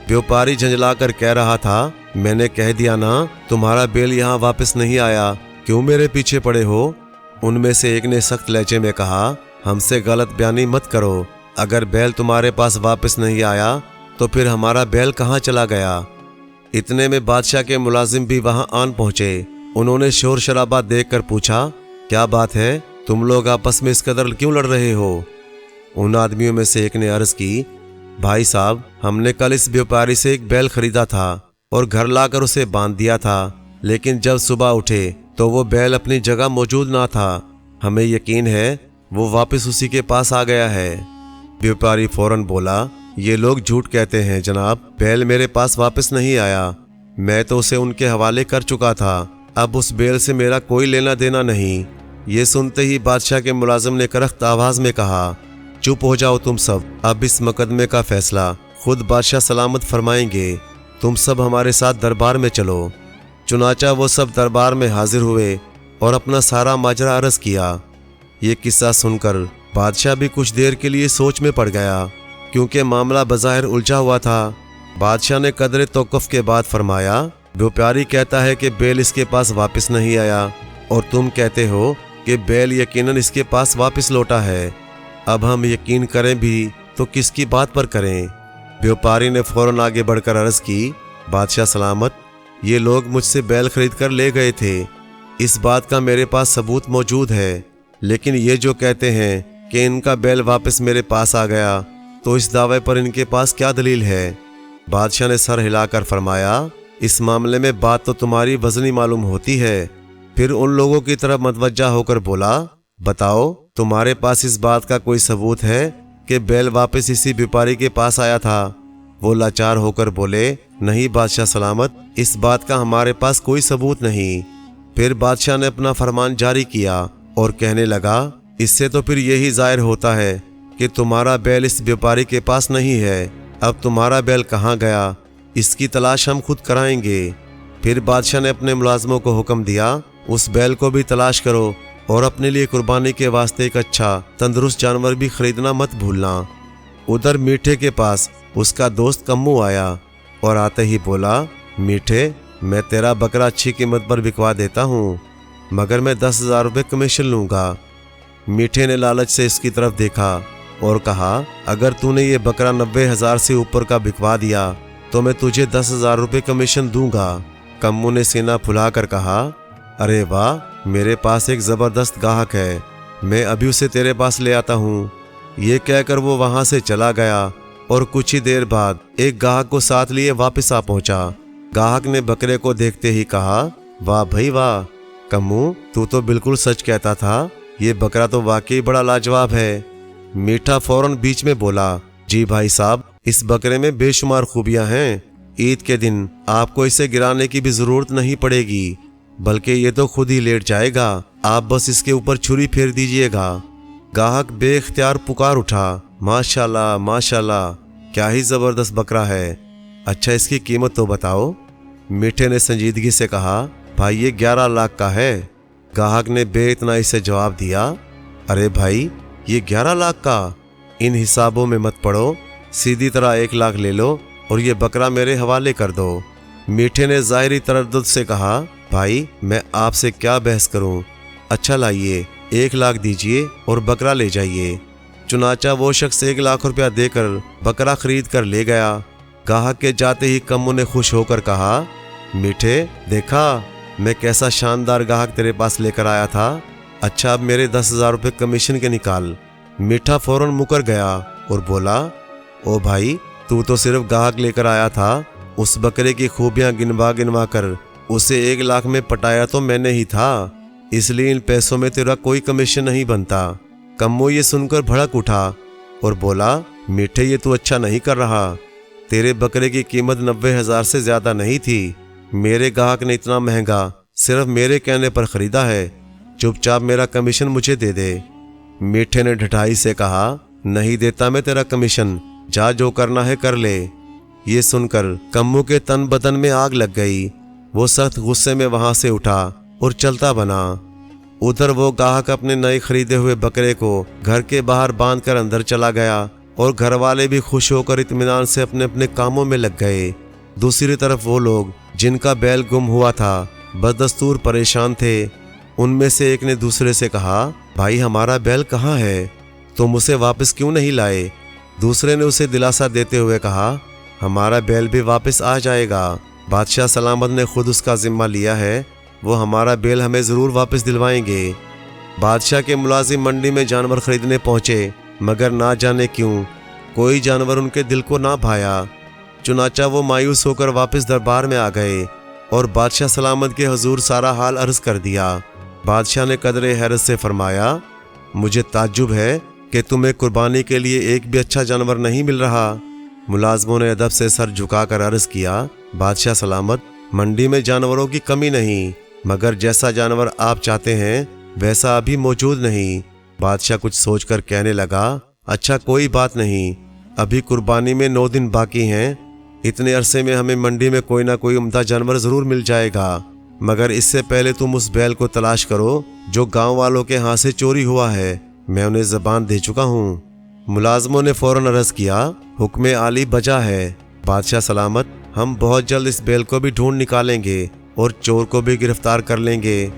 व्यापारी झंझला कर कह रहा था, मैंने कह दिया ना तुम्हारा बैल यहाँ वापस नहीं आया, क्यों मेरे पीछे पड़े हो? उनमें से एक ने सख्त लहजे में कहा, हमसे गलत बयानी मत करो, अगर बैल तुम्हारे पास वापस नहीं आया तो फिर हमारा बैल कहाँ चला गया? इतने में बादशाह के मुलाजिम भी वहां आन पहुंचे। उन्होंने शोर शराबा देखकर पूछा, क्या बात है, तुम लोग आपस में इस कदर क्यों लड़ रहे हो? उन आदमियों में से एक ने अर्ज की, भाई साहब, हमने कल इस व्यापारी से एक बैल खरीदा था और घर लाकर उसे बांध दिया था, लेकिन जब सुबह उठे तो वो बैल अपनी जगह मौजूद ना था। हमें यकीन है वो वापस उसी के पास आ गया है। व्यापारी फौरन बोला, ये लोग झूठ कहते हैं जनाब, बैल मेरे पास वापस नहीं आया, मैं तो उसे उनके हवाले कर चुका था, अब उस बैल से मेरा कोई लेना देना नहीं। ये सुनते ही बादशाह के मुलाजिम ने करख्त आवाज में कहा, चुप हो जाओ तुम सब, अब इस मुकदमे का फैसला खुद बादशाह सलामत फरमाएंगे, तुम सब हमारे साथ दरबार में चलो। चुनाचा वो सब दरबार में हाजिर हुए और अपना सारा माजरा अर्ज किया। ये किस्सा सुनकर बादशाह भी कुछ देर के लिए सोच में पड़ गया, क्योंकि मामला बज़ाहिर उलझा हुआ था। बादशाह ने कदरे तौक़ुफ़ के बाद फरमाया, व्यापारी कहता है कि बैल इसके पास वापस नहीं आया और तुम कहते हो कि बैल यकीनन इसके पास वापस लौटा है, अब हम यकीन करें भी तो किसकी बात पर करें? व्यापारी ने फौरन आगे बढ़कर अर्ज की, बादशाह सलामत, ये लोग मुझसे बैल खरीद कर ले गए थे, इस बात का मेरे पास सबूत मौजूद है, लेकिन ये जो कहते हैं कि इनका बैल वापस मेरे पास आ गया, तो इस दावे पर इनके पास क्या दलील है? बादशाह ने सर हिलाकर फरमाया, इस मामले में बात तो तुम्हारी वजनी मालूम होती है। फिर उन लोगों की तरफ मतवज्जा होकर बोला, बताओ तुम्हारे पास इस बात का कोई सबूत है कि बैल वापस इसी व्यापारी के पास आया था? वो लाचार होकर बोले, नहीं बादशाह सलामत, इस बात का हमारे पास कोई सबूत नहीं। फिर बादशाह ने अपना फरमान जारी किया और कहने लगा, इससे तो फिर यही जाहिर होता है कि तुम्हारा बैल इस व्यापारी के पास नहीं है, अब तुम्हारा बैल कहाँ गया, इसकी तलाश हम खुद कराएंगे। फिर बादशाह ने अपने मुलाजमों को हुक्म दिया, उस बैल को भी तलाश करो और अपने लिए कुर्बानी के वास्ते एक अच्छा तंदुरुस्त जानवर भी खरीदना मत भूलना। उधर मीठे के पास उसका दोस्त कम्मू आया और आते ही बोला, मीठे, मैं तेरा बकरा अच्छी कीमत पर बिकवा देता हूँ, मगर मैं 10,000 रुपये कमीशन लूँगा। मीठे ने लालच से इसकी तरफ देखा और कहा, अगर तूने ये बकरा 90,000 से ऊपर का बिकवा दिया तो मैं तुझे 10,000 रुपये कमीशन दूंगा। कम्मू ने सीना फुलाकर कहा, अरे वाह, मेरे पास एक ज़बरदस्त गाहक है, मैं अभी उसे तेरे पास ले आता हूँ। ये कहकर वो वहाँ से चला गया और कुछ ही देर बाद एक गाहक को साथ लिए वापस आ पहुँचा। गाहक ने बकरे को देखते ही कहा, वाह भाई वाह, कम्मू तू तो बिल्कुल सच कहता था, ये बकरा तो वाकई बड़ा लाजवाब है। मीठा फौरन बीच में बोला, जी भाई साहब, इस बकरे में बेशुमार खूबियां हैं, ईद के दिन आपको इसे गिराने की भी जरूरत नहीं पड़ेगी, बल्कि ये तो खुद ही लेट जाएगा, आप बस इसके ऊपर छुरी फेर दीजिएगा। गाहक बेख्तियार पुकार उठा, माशाल्लाह माशाल्लाह, क्या ही जबरदस्त बकरा है, अच्छा इसकी कीमत तो बताओ। मीठे ने संजीदगी से कहा, भाई ये 11 लाख का है। गाहक ने बेइतनाई से जवाब दिया, अरे भाई ये 11 लाख का, इन हिसाबों में मत पड़ो, सीधी तरह 1 लाख ले लो और ये बकरा मेरे हवाले कर दो। मीठे ने ज़ाहिरी तरद्दुद से कहा, भाई मैं आपसे क्या बहस करूं, अच्छा लाइए 1 लाख दीजिए और बकरा ले जाइए। चुनाचा वो शख्स 1 लाख रुपया देकर बकरा खरीद कर ले गया। गाहक के जाते ही कम्मू ने खुश होकर कहा, मीठे देखा मैं कैसा शानदार गाहक तेरे पास लेकर आया था, अच्छा अब मेरे 10,000 रुपये कमीशन के निकाल। मीठा फौरन मुकर गया और बोला, ओ भाई तू तो सिर्फ गाहक लेकर आया था, उस बकरे की खूबियां गिनवा गिनवा कर उसे 1 लाख में पटाया तो मैंने ही था, इसलिए इन पैसों में तेरा कोई कमीशन नहीं बनता। कम्मू ये सुनकर भड़क उठा और बोला, मीठे ये तू अच्छा नहीं कर रहा, तेरे बकरे की कीमत 90,000 से ज्यादा नहीं थी, मेरे गाहक ने इतना महंगा सिर्फ मेरे कहने पर खरीदा है, चुपचाप मेरा कमीशन मुझे दे दे। मीठे ने ढिठाई से कहा, नहीं देता मैं तेरा कमीशन, जा जो करना है कर ले। ये सुनकर कम्मू के तन बदन में आग लग गई, वो सख्त गुस्से में वहां से उठा और चलता बना। उधर वो गाहक अपने नए खरीदे हुए बकरे को घर के बाहर बांध कर अंदर चला गया और घर वाले भी खुश होकर इत्मीनान से अपने अपने कामों में लग गए। दूसरी तरफ वो लोग जिनका बैल गुम हुआ था बदस्तूर परेशान थे। उनमें से एक ने दूसरे से कहा, भाई हमारा बैल कहाँ है, तुम उसे वापस क्यों नहीं लाए? दूसरे ने उसे दिलासा देते हुए कहा, हमारा बैल भी वापस आ जाएगा, बादशाह सलामत ने खुद उसका जिम्मा लिया है, वो हमारा बैल हमें ज़रूर वापस दिलवाएंगे। बादशाह के मुलाजिम मंडी में जानवर खरीदने पहुँचे, मगर ना जाने क्यों कोई जानवर उनके दिल को ना भाया। चुनाचा वो मायूस होकर वापस दरबार में आ गए और बादशाह सलामत के हुजूर सारा हाल अर्ज कर दिया। बादशाह ने कदरे हैरत से फरमाया, मुझे ताज्जुब है कि तुम्हें कुर्बानी के लिए एक भी अच्छा जानवर नहीं मिल रहा। मुलाजमों ने अदब से सर झुकाकर अर्ज किया, बादशाह सलामत, मंडी में जानवरों की कमी नहीं, मगर जैसा जानवर आप चाहते हैं वैसा अभी मौजूद नहीं। बादशाह कुछ सोचकर कहने लगा, अच्छा कोई बात नहीं, अभी कुर्बानी में 9 दिन बाकी हैं, इतने अरसे में हमें मंडी में कोई ना कोई उम्दा जानवर ज़रूर मिल जाएगा, मगर इससे पहले तुम उस बैल को तलाश करो जो गांव वालों के हाथ से चोरी हुआ है, मैं उन्हें ज़बान दे चुका हूँ। मुलाजमों ने फ़ौरन अर्ज़ किया, हुक्म आली बजा है, बादशाह सलामत, हम बहुत जल्द इस बैल को भी ढूंढ निकालेंगे और चोर को भी गिरफ्तार कर लेंगे।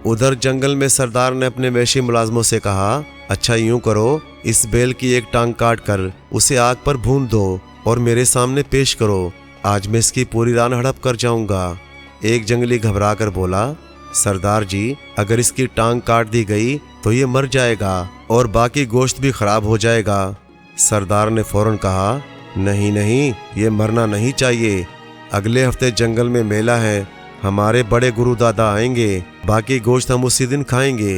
उधर जंगल में सरदार ने अपने वैशी मुलाजमों से कहा, अच्छा यूं करो, इस बैल की एक टांग काट कर उसे आग पर भून दो और मेरे सामने पेश करो, आज मैं इसकी पूरी रान हड़प कर जाऊंगा। एक जंगली घबरा कर बोला, सरदार जी, अगर इसकी टांग काट दी गई तो ये मर जाएगा और बाकी गोश्त भी खराब हो जाएगा। सरदार ने फौरन कहा, नहीं नहीं, ये मरना नहीं चाहिए, अगले हफ्ते जंगल में मेला है, हमारे बड़े गुरु दादा आएंगे, बाकी गोश्त हम उसी दिन खाएंगे।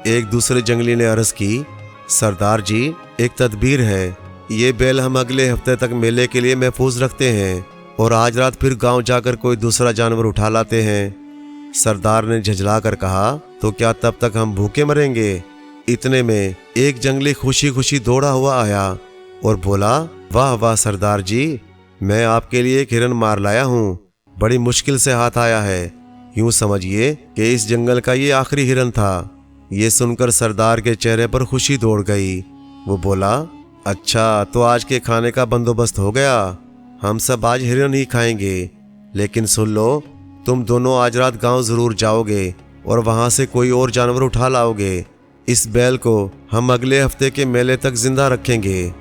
एक दूसरे जंगली ने अर्ज की, सरदार जी, एक तदबीर है, ये बैल हम अगले हफ्ते तक मेले के लिए महफूज रखते हैं और आज रात फिर गांव जाकर कोई दूसरा जानवर उठा लाते हैं। सरदार ने झंझला कर कहा, तो क्या तब तक हम भूखे मरेंगे? इतने में एक जंगली खुशी खुशी दौड़ा हुआ आया और बोला, वाह वाह सरदार जी, मैं आपके लिए एक हिरन मार लाया हूँ, बड़ी मुश्किल से हाथ आया है, यूं समझिए कि इस जंगल का ये आखिरी हिरन था। ये सुनकर सरदार के चेहरे पर खुशी दौड़ गई। वो बोला, अच्छा तो आज के खाने का बंदोबस्त हो गया, हम सब आज हिरन ही खाएंगे, लेकिन सुन लो, तुम दोनों आज रात गांव जरूर जाओगे और वहां से कोई और जानवर उठा लाओगे, इस बैल को हम अगले हफ्ते के मेले तक जिंदा रखेंगे।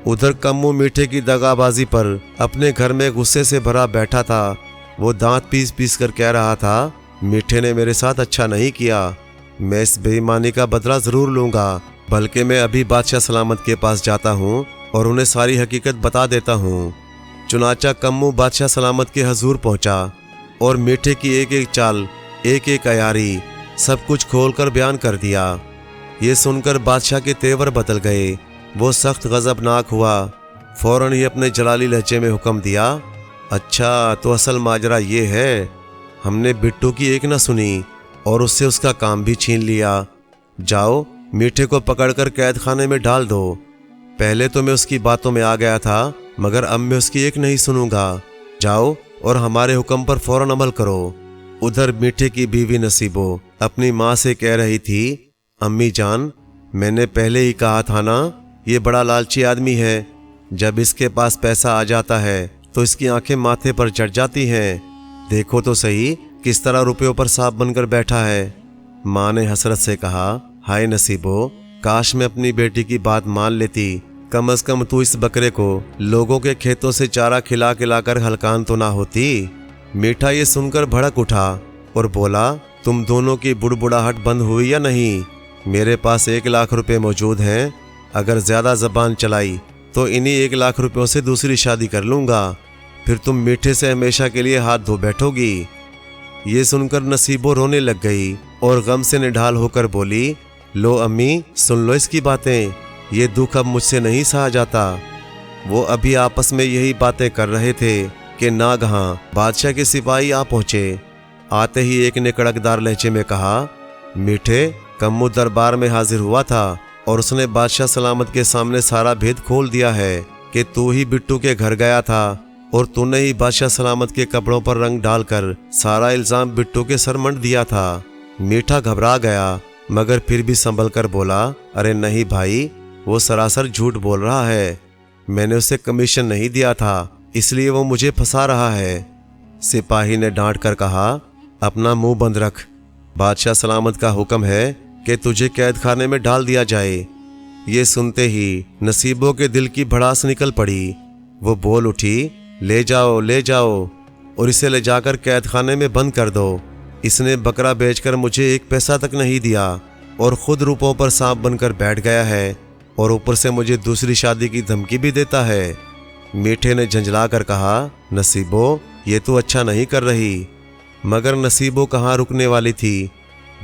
उधर कम्मू मीठे की दगाबाजी पर अपने घर में गुस्से से भरा बैठा था। वो दांत पीस पीस कर कह रहा था, मीठे ने मेरे साथ अच्छा नहीं किया, मैं इस बेईमानी का बदला जरूर लूंगा, बल्कि मैं अभी बादशाह सलामत के पास जाता हूँ और उन्हें सारी हकीकत बता देता हूँ। चुनाचा कम्मू बादशाह सलामत के हजूर पहुंचा और मीठे की एक एक चाल, एक एक अयारी, सब कुछ खोलकर बयान कर दिया। ये सुनकर बादशाह के तेवर बदल गए, वो सख्त गजबनाक हुआ, फौरन ही अपने जलाली लहजे में हुक्म दिया, अच्छा तो असल माजरा ये है, हमने बिट्टू की एक न सुनी और उससे उसका काम भी छीन लिया। जाओ मीठे को पकड़कर कैद खाने में डाल दो। पहले तो मैं उसकी बातों में आ गया था, मगर अब मैं उसकी एक नहीं सुनूंगा। जाओ और हमारे हुक्म पर फौरन अमल करो। उधर मीठे की बीवी नसीबो अपनी माँ से कह रही थी, अम्मी जान, मैंने पहले ही कहा था ना, ये बड़ा लालची आदमी है, जब इसके पास पैसा आ जाता है तो इसकी आंखें माथे पर चढ़ जाती हैं, देखो तो सही किस तरह रुपयों पर सांप बनकर बैठा है। माँ ने हसरत से कहा, हाय नसीबो, काश मैं अपनी बेटी की बात मान लेती, कम से कम तू इस बकरे को लोगों के खेतों से चारा खिला खिलाकर हलकान तो ना होती। मीठा ये सुनकर भड़क उठा और बोला, तुम दोनों की बुड़बुड़ाहट बंद हुई या नहीं? मेरे पास 1 लाख रुपए मौजूद हैं, अगर ज्यादा जबान चलाई तो इन्हीं 1 लाख रुपयों से दूसरी शादी कर लूंगा, फिर तुम मीठे से हमेशा के लिए हाथ धो बैठोगी। ये सुनकर नसीबो रोने लग गई और गम से निढाल होकर बोली, लो अम्मी, सुन लो इसकी बातें, ये दुख अब मुझसे नहीं सहा जाता। वो अभी आपस में यही बातें कर रहे थे कि नागहां बादशाह के सिपाही आ पहुंचे। आते ही एक ने कड़कदार लहजे में कहा, मीठे, कम्मू दरबार में हाजिर हुआ था और उसने बादशाह सलामत के सामने सारा भेद खोल दिया है कि तू ही बिट्टू के घर गया था और तूने ही बादशाह सलामत के कपड़ों पर रंग डालकर सारा इल्जाम बिट्टू के सर मंड दिया था। मीठा घबरा गया मगर फिर भी संभल कर बोला, अरे नहीं भाई, वो सरासर झूठ बोल रहा है। मैंने उसे कमीशन नहीं दिया था, इसलिए वो मुझे फंसा रहा है। सिपाही ने डांट कर कहा, अपना मुंह बंद रख। बादशाह सलामत का हुक्म है कि तुझे कैद खाने में डाल दिया जाए। ये सुनते ही नसीबों के दिल की भड़ास निकल पड़ी। वो बोल उठी, ले जाओ और इसे ले जाकर कैद खाने में बंद कर दो। इसने बकरा बेचकर मुझे एक पैसा तक नहीं दिया और खुद रुपयों पर सांप बनकर बैठ गया है और ऊपर से मुझे दूसरी शादी की धमकी भी देता है। मीठे ने झंझला कर कहा, नसीबो, ये तो अच्छा नहीं कर रही। मगर नसीबो कहाँ रुकने वाली थी।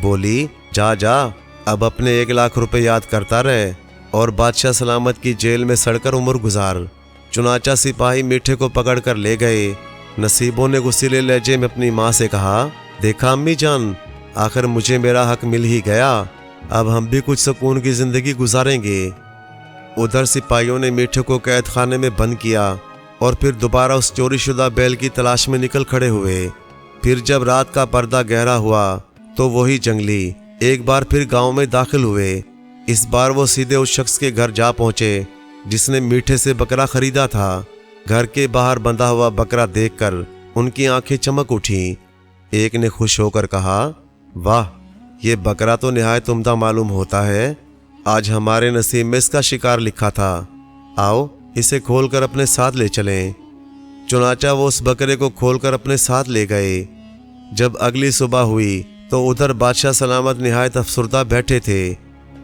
बोली, जा अब अपने 1 लाख रुपए याद करता रहे और बादशाह सलामत की जेल में सड़कर उम्र गुजार। चुनाचा सिपाही मीठे को पकड़ कर ले गए। नसीबों ने गुस्सीले लहजे में अपनी माँ से कहा, देखा अम्मी जान, आखिर मुझे मेरा हक मिल ही गया। अब हम भी कुछ सुकून की जिंदगी गुजारेंगे। उधर सिपाहियों ने मीठे को कैद खाने में बंद किया और फिर दोबारा उस चोरीशुदा बैल की तलाश में निकल खड़े हुए। फिर जब रात का पर्दा गहरा हुआ तो वही जंगली एक बार फिर गांव में दाखिल हुए। इस बार वो सीधे उस शख्स के घर जा पहुंचे जिसने मीठे से बकरा खरीदा था। घर के बाहर बंधा हुआ बकरा देखकर उनकी आंखें चमक उठी। एक ने खुश होकर कहा, वाह, ये बकरा तो निहायत उम्दा मालूम होता है। आज हमारे नसीब में इसका शिकार लिखा था। आओ इसे खोलकर अपने साथ ले चलें। चुनाचा वो उस बकरे को खोलकर अपने साथ ले गए। जब अगली सुबह हुई तो उधर बादशाह सलामत निहायत अफसुर्दा बैठे थे।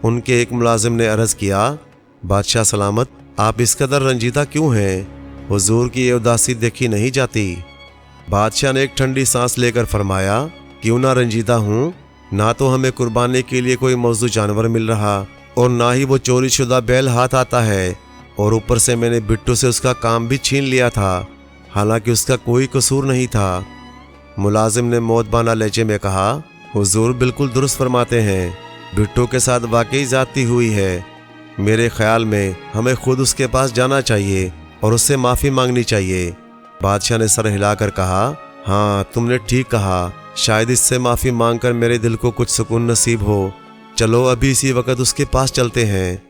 उनके एक मुलाजिम ने अर्ज किया, बादशाह सलामत, आप इस कदर रंजीदा क्यों हैं? हुजूर की ये उदासी देखी नहीं जाती। बादशाह ने एक ठंडी सांस लेकर फरमाया, क्यों ना रंजीदा हूँ, ना तो हमें कुर्बानी के लिए कोई मौजूद जानवर मिल रहा और ना ही वो चोरी शुदा बैल हाथ आता है, और ऊपर से मैंने बिट्टू से उसका काम भी छीन लिया था, हालांकि उसका कोई कसूर नहीं था। मुलाजिम ने मौतबाना लहजे में कहा, हुजूर बिल्कुल दुरुस्त फरमाते हैं, बिट्टू के साथ वाकई ज्यादती हुई है। मेरे ख्याल में हमें खुद उसके पास जाना चाहिए और उससे माफ़ी मांगनी चाहिए। बादशाह ने सर हिलाकर कहा, हाँ तुमने ठीक कहा, शायद इससे माफ़ी मांगकर मेरे दिल को कुछ सुकून नसीब हो। चलो अभी इसी वक्त उसके पास चलते हैं।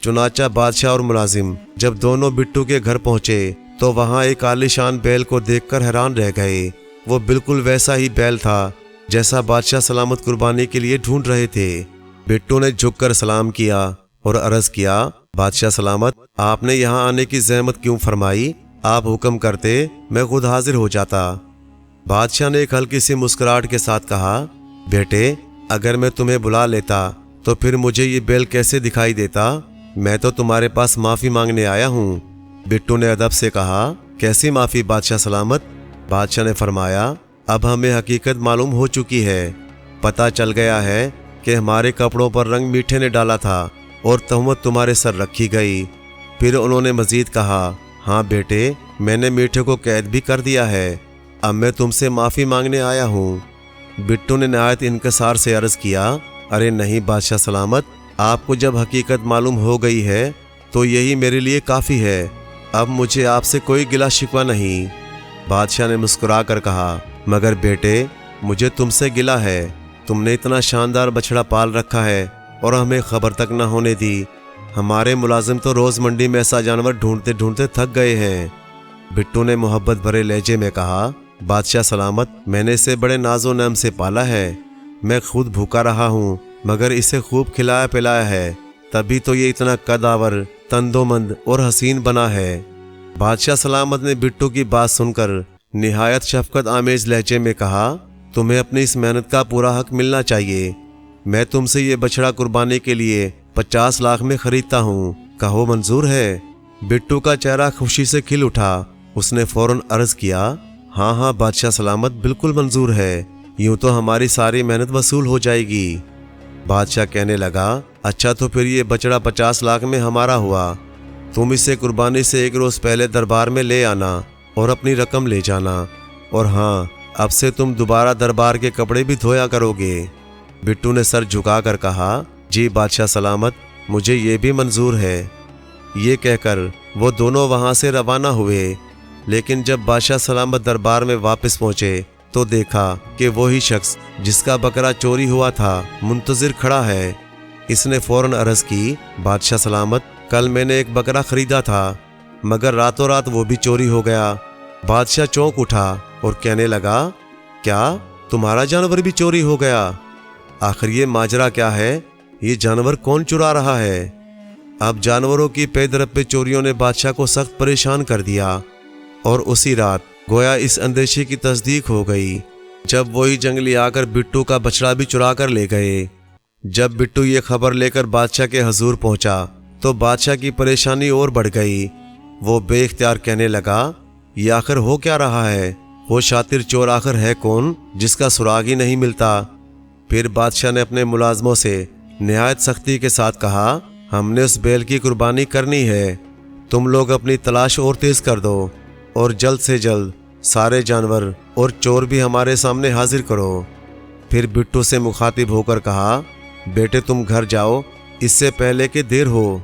चुनाचा बादशाह और मुलाजिम जब दोनों बिट्टू के घर पहुंचे तो वहां एक आलीशान बैल को देखकर हैरान रह गए। वो बिल्कुल वैसा ही बैल था जैसा बादशाह सलामत कुर्बानी के लिए ढूंढ रहे थे। बिट्टू ने झुककर सलाम किया और अर्ज किया, बादशाह सलामत, आपने यहाँ आने की जहमत क्यों फरमाई? आप हुक्म करते मैं खुद हाजिर हो जाता। बादशाह ने एक हल्की सी मुस्कुराहट के साथ कहा, बेटे, अगर मैं तुम्हें बुला लेता तो फिर मुझे ये बैल कैसे दिखाई देता? मैं तो तुम्हारे पास माफ़ी मांगने आया हूँ। बिट्टू ने अदब से कहा, कैसी माफ़ी बादशाह सलामत? बादशाह ने फरमाया, अब हमें हकीकत मालूम हो चुकी है। पता चल गया है कि हमारे कपड़ों पर रंग मीठे ने डाला था और तहमत तुम्हारे सर रखी गई। फिर उन्होंने मजीद कहा, हाँ बेटे, मैंने मीठे को कैद भी कर दिया है। अब मैं तुमसे माफ़ी मांगने आया हूँ। बिट्टू ने नहायत इनकसार से अर्ज़ किया, अरे नहीं बादशाह सलामत, आपको जब हकीकत मालूम हो गई है तो यही मेरे लिए काफ़ी है। अब मुझे आपसे कोई गिला शिकवा नहीं। बादशाह ने मुस्कुरा कर कहा, मगर बेटे, मुझे तुमसे गिला है। तुमने इतना शानदार बछड़ा पाल रखा है और हमें खबर तक न होने दी। हमारे मुलाजिम तो रोज़ मंडी में ऐसा जानवर ढूंढते ढूंढते थक गए हैं। बिट्टू ने मोहब्बत भरे लहजे में कहा, बादशाह सलामत, मैंने इसे बड़े नाजो नम से पाला है। मैं खुद भूखा रहा हूँ मगर इसे खूब खिलाया पिलाया है, तभी तो ये इतना कदावर, तंदोमंद और हसीन बना है। बादशाह सलामत ने बिट्टू की बात सुनकर निहायत शफकत आमेज लहजे में कहा, तुम्हें अपनी इस मेहनत का पूरा हक मिलना चाहिए। मैं तुमसे ये बछड़ा कुर्बानी के लिए 50 लाख में खरीदता हूँ, कहो मंजूर है? बिट्टू का चेहरा खुशी से खिल उठा। उसने फौरन अर्ज किया, हाँ हाँ बादशाह सलामत, बिल्कुल मंजूर है। यूं तो हमारी सारी मेहनत वसूल हो जाएगी। बादशाह कहने लगा, अच्छा तो फिर ये बछड़ा 50 लाख में हमारा हुआ। तुम इसे कुर्बानी से 1 रोज़ पहले दरबार में ले आना और अपनी रकम ले जाना। और हाँ, अब से तुम दोबारा दरबार के कपड़े भी धोया करोगे। बिट्टू ने सर झुकाकर कहा, जी बादशाह सलामत, मुझे ये भी मंजूर है। ये कहकर वो दोनों वहाँ से रवाना हुए। لیکن جب بادشاہ سلامت دربار میں واپس پہنچے تو دیکھا کہ وہی شخص جس کا بکرا چوری ہوا تھا منتظر کھڑا ہے۔ اس نے فوراً عرض کی، بادشاہ سلامت، کل میں نے ایک بکرا خریدا تھا مگر راتوں رات وہ بھی چوری ہو گیا۔ بادشاہ چونک اٹھا اور کہنے لگا، کیا تمہارا جانور بھی چوری ہو گیا؟ آخر یہ ماجرا کیا ہے؟ یہ جانور کون چرا رہا ہے؟ اب جانوروں کی پے در پہ چوریوں نے بادشاہ کو سخت پریشان کر دیا، اور اسی رات گویا اس اندیشے کی تصدیق ہو گئی جب وہی جنگلی آ کر بٹو کا بچڑا بھی چرا کر لے گئے۔ جب بٹو یہ خبر لے کر بادشاہ کے حضور پہنچا تو بادشاہ کی پریشانی اور بڑھ گئی۔ وہ بے اختیار کہنے لگا، یہ آخر ہو کیا رہا ہے؟ وہ شاطر چور آخر ہے کون جس کا سراغ ہی نہیں ملتا؟ پھر بادشاہ نے اپنے ملازموں سے نہایت سختی کے ساتھ کہا، ہم نے اس بیل کی قربانی کرنی ہے، تم لوگ اپنی تلاش اور تیز کر دو اور جلد سے جلد سارے جانور اور چور بھی ہمارے سامنے حاضر کرو۔ پھر بٹو سے مخاطب ہو کر کہا، بیٹے تم گھر جاؤ اس سے پہلے کہ دیر ہو،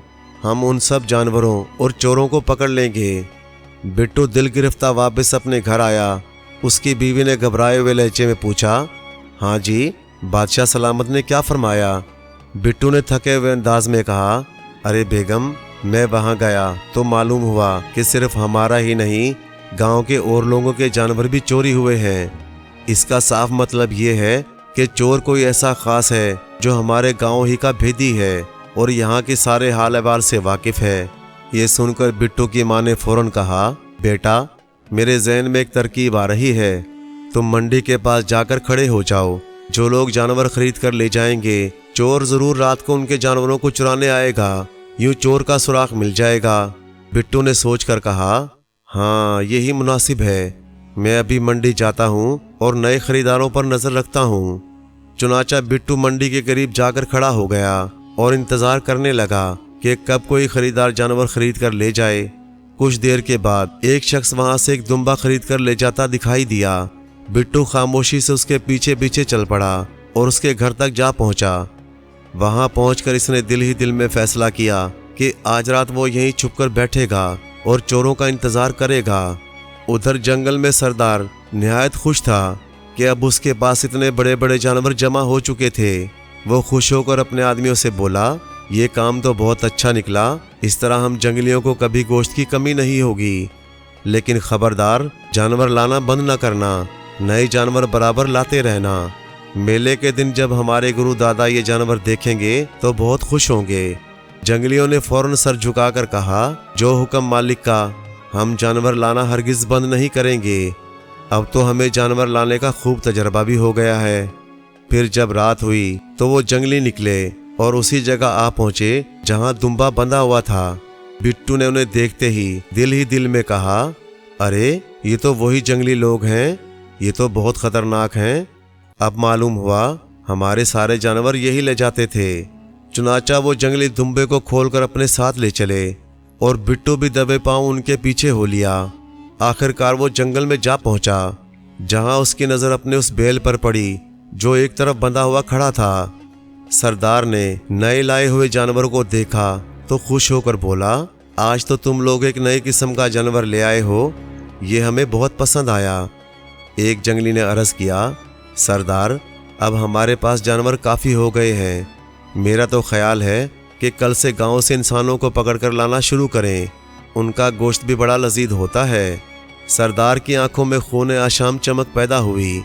ہم ان سب جانوروں اور چوروں کو پکڑ لیں گے۔ بٹو دل گرفتہ واپس اپنے گھر آیا۔ اس کی بیوی نے گھبرائے ہوئے لہجے میں پوچھا، ہاں جی، بادشاہ سلامت نے کیا فرمایا؟ بٹو نے تھکے ہوئے انداز میں کہا، ارے بیگم، میں وہاں گیا تو معلوم ہوا کہ صرف ہمارا ہی نہیں، گاؤں کے اور لوگوں کے جانور بھی چوری ہوئے ہیں۔ اس کا صاف مطلب یہ ہے کہ چور کوئی ایسا خاص ہے جو ہمارے گاؤں ہی کا بھیدی ہے اور یہاں کے سارے حال احوال سے واقف ہے۔ یہ سن کر بٹو کی ماں نے فوراً کہا، بیٹا، میرے ذہن میں ایک ترکیب آ رہی ہے، تم منڈی کے پاس جا کر کھڑے ہو جاؤ، جو لوگ جانور خرید کر لے جائیں گے چور ضرور رات کو ان کے جانوروں کو چرانے آئے گا، یوں چور کا سراغ مل جائے گا۔ بٹو نے سوچ کر کہا، ہاں یہی مناسب ہے، میں ابھی منڈی جاتا ہوں اور نئے خریداروں پر نظر رکھتا ہوں۔ چنانچہ بٹو منڈی کے قریب جا کر کھڑا ہو گیا اور انتظار کرنے لگا کہ کب کوئی خریدار جانور خرید کر لے جائے۔ کچھ دیر کے بعد ایک شخص وہاں سے ایک دمبا خرید کر لے جاتا دکھائی دیا۔ بٹو خاموشی سے اس کے پیچھے پیچھے چل پڑا اور اس کے گھر تک جا پہنچا۔ وہاں پہنچ کر اس نے دل ہی دل میں فیصلہ کیا کہ آج رات وہ یہیں چھپ کر بیٹھے گا اور چوروں کا انتظار کرے گا۔ ادھر جنگل میں سردار نہایت خوش تھا کہ اب اس کے پاس اتنے بڑے بڑے جانور جمع ہو چکے تھے۔ وہ خوش ہو کر اپنے آدمیوں سے بولا، یہ کام تو بہت اچھا نکلا، اس طرح ہم جنگلیوں کو کبھی گوشت کی کمی نہیں ہوگی، لیکن خبردار جانور لانا بند نہ کرنا، نئے جانور برابر لاتے رہنا۔ میلے کے دن جب ہمارے گرو دادا یہ جانور دیکھیں گے تو بہت خوش ہوں گے۔ جنگلیوں نے فوراً سر جھکا کر کہا، جو حکم مالک کا، ہم جانور لانا ہرگز بند نہیں کریں گے، اب تو ہمیں جانور لانے کا خوب تجربہ بھی ہو گیا ہے۔ پھر جب رات ہوئی تو وہ جنگلی نکلے اور اسی جگہ آ پہنچے جہاں دمبا بندھا ہوا تھا۔ بٹو نے انہیں دیکھتے ہی دل میں کہا، ارے یہ تو وہی جنگلی لوگ ہیں، یہ تو بہت خطرناک ہیں، اب معلوم ہوا ہمارے سارے جانور یہی لے جاتے تھے۔ چنانچہ وہ جنگلی دمبے کو کھول کر اپنے ساتھ لے چلے اور بٹو بھی دبے پاؤں ان کے پیچھے ہو لیا۔ آخر کار وہ جنگل میں جا پہنچا جہاں اس کی نظر اپنے اس بیل پر پڑی جو ایک طرف بندھا ہوا کھڑا تھا۔ سردار نے نئے لائے ہوئے جانور کو دیکھا تو خوش ہو کر بولا، آج تو تم لوگ ایک نئے قسم کا جانور لے آئے ہو، یہ ہمیں بہت پسند آیا۔ ایک جنگلی نے عرض کیا، سردار، اب ہمارے پاس جانور کافی ہو گئے ہیں، میرا تو خیال ہے کہ کل سے گاؤں سے انسانوں کو پکڑ کر لانا شروع کریں، ان کا گوشت بھی بڑا لذیذ ہوتا ہے۔ سردار کی آنکھوں میں خون آشام چمک پیدا ہوئی،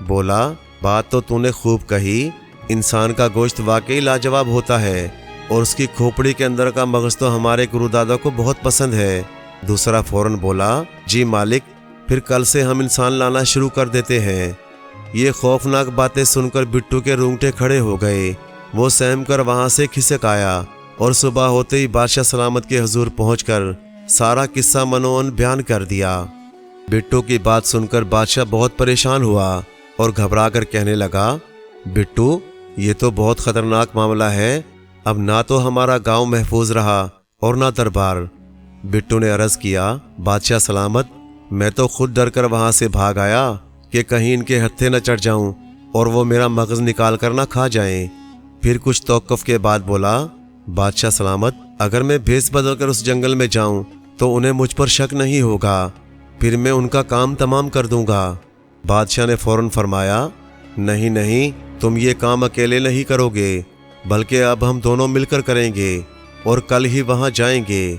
بولا، بات تو تو نے خوب کہی، انسان کا گوشت واقعی لاجواب ہوتا ہے اور اس کی کھوپڑی کے اندر کا مغز تو ہمارے گرو دادا کو بہت پسند ہے۔ دوسرا فوراً بولا، جی مالک، پھر کل سے ہم انسان لانا شروع کر دیتے ہیں۔ یہ خوفناک باتیں سن کر بٹو کے رونگٹے کھڑے ہو گئے۔ وہ سہم کر وہاں سے کھسک آیا اور صبح ہوتے ہی بادشاہ سلامت کے حضور پہنچ کر سارا قصہ منوان بیان کر دیا۔ بٹو کی بات سن کر بادشاہ بہت پریشان ہوا اور گھبرا کر کہنے لگا، بٹو، یہ تو بہت خطرناک معاملہ ہے، اب نہ تو ہمارا گاؤں محفوظ رہا اور نہ دربار۔ بٹو نے عرض کیا، بادشاہ سلامت، میں تو خود ڈر کر وہاں سے بھاگ آیا کہ کہیں ان کے ہتھے نہ چڑھ جاؤں اور وہ میرا مغز نکال کر نہ کھا جائیں۔ پھر کچھ توقف کے بعد بولا، بادشاہ سلامت، اگر میں بھیس بدل کر اس جنگل میں جاؤں تو انہیں مجھ پر شک نہیں ہوگا، پھر میں ان کا کام تمام کر دوں گا۔ بادشاہ نے فوراً فرمایا، نہیں نہیں، تم یہ کام اکیلے نہیں کرو گے، بلکہ اب ہم دونوں مل کر کریں گے اور کل ہی وہاں جائیں گے۔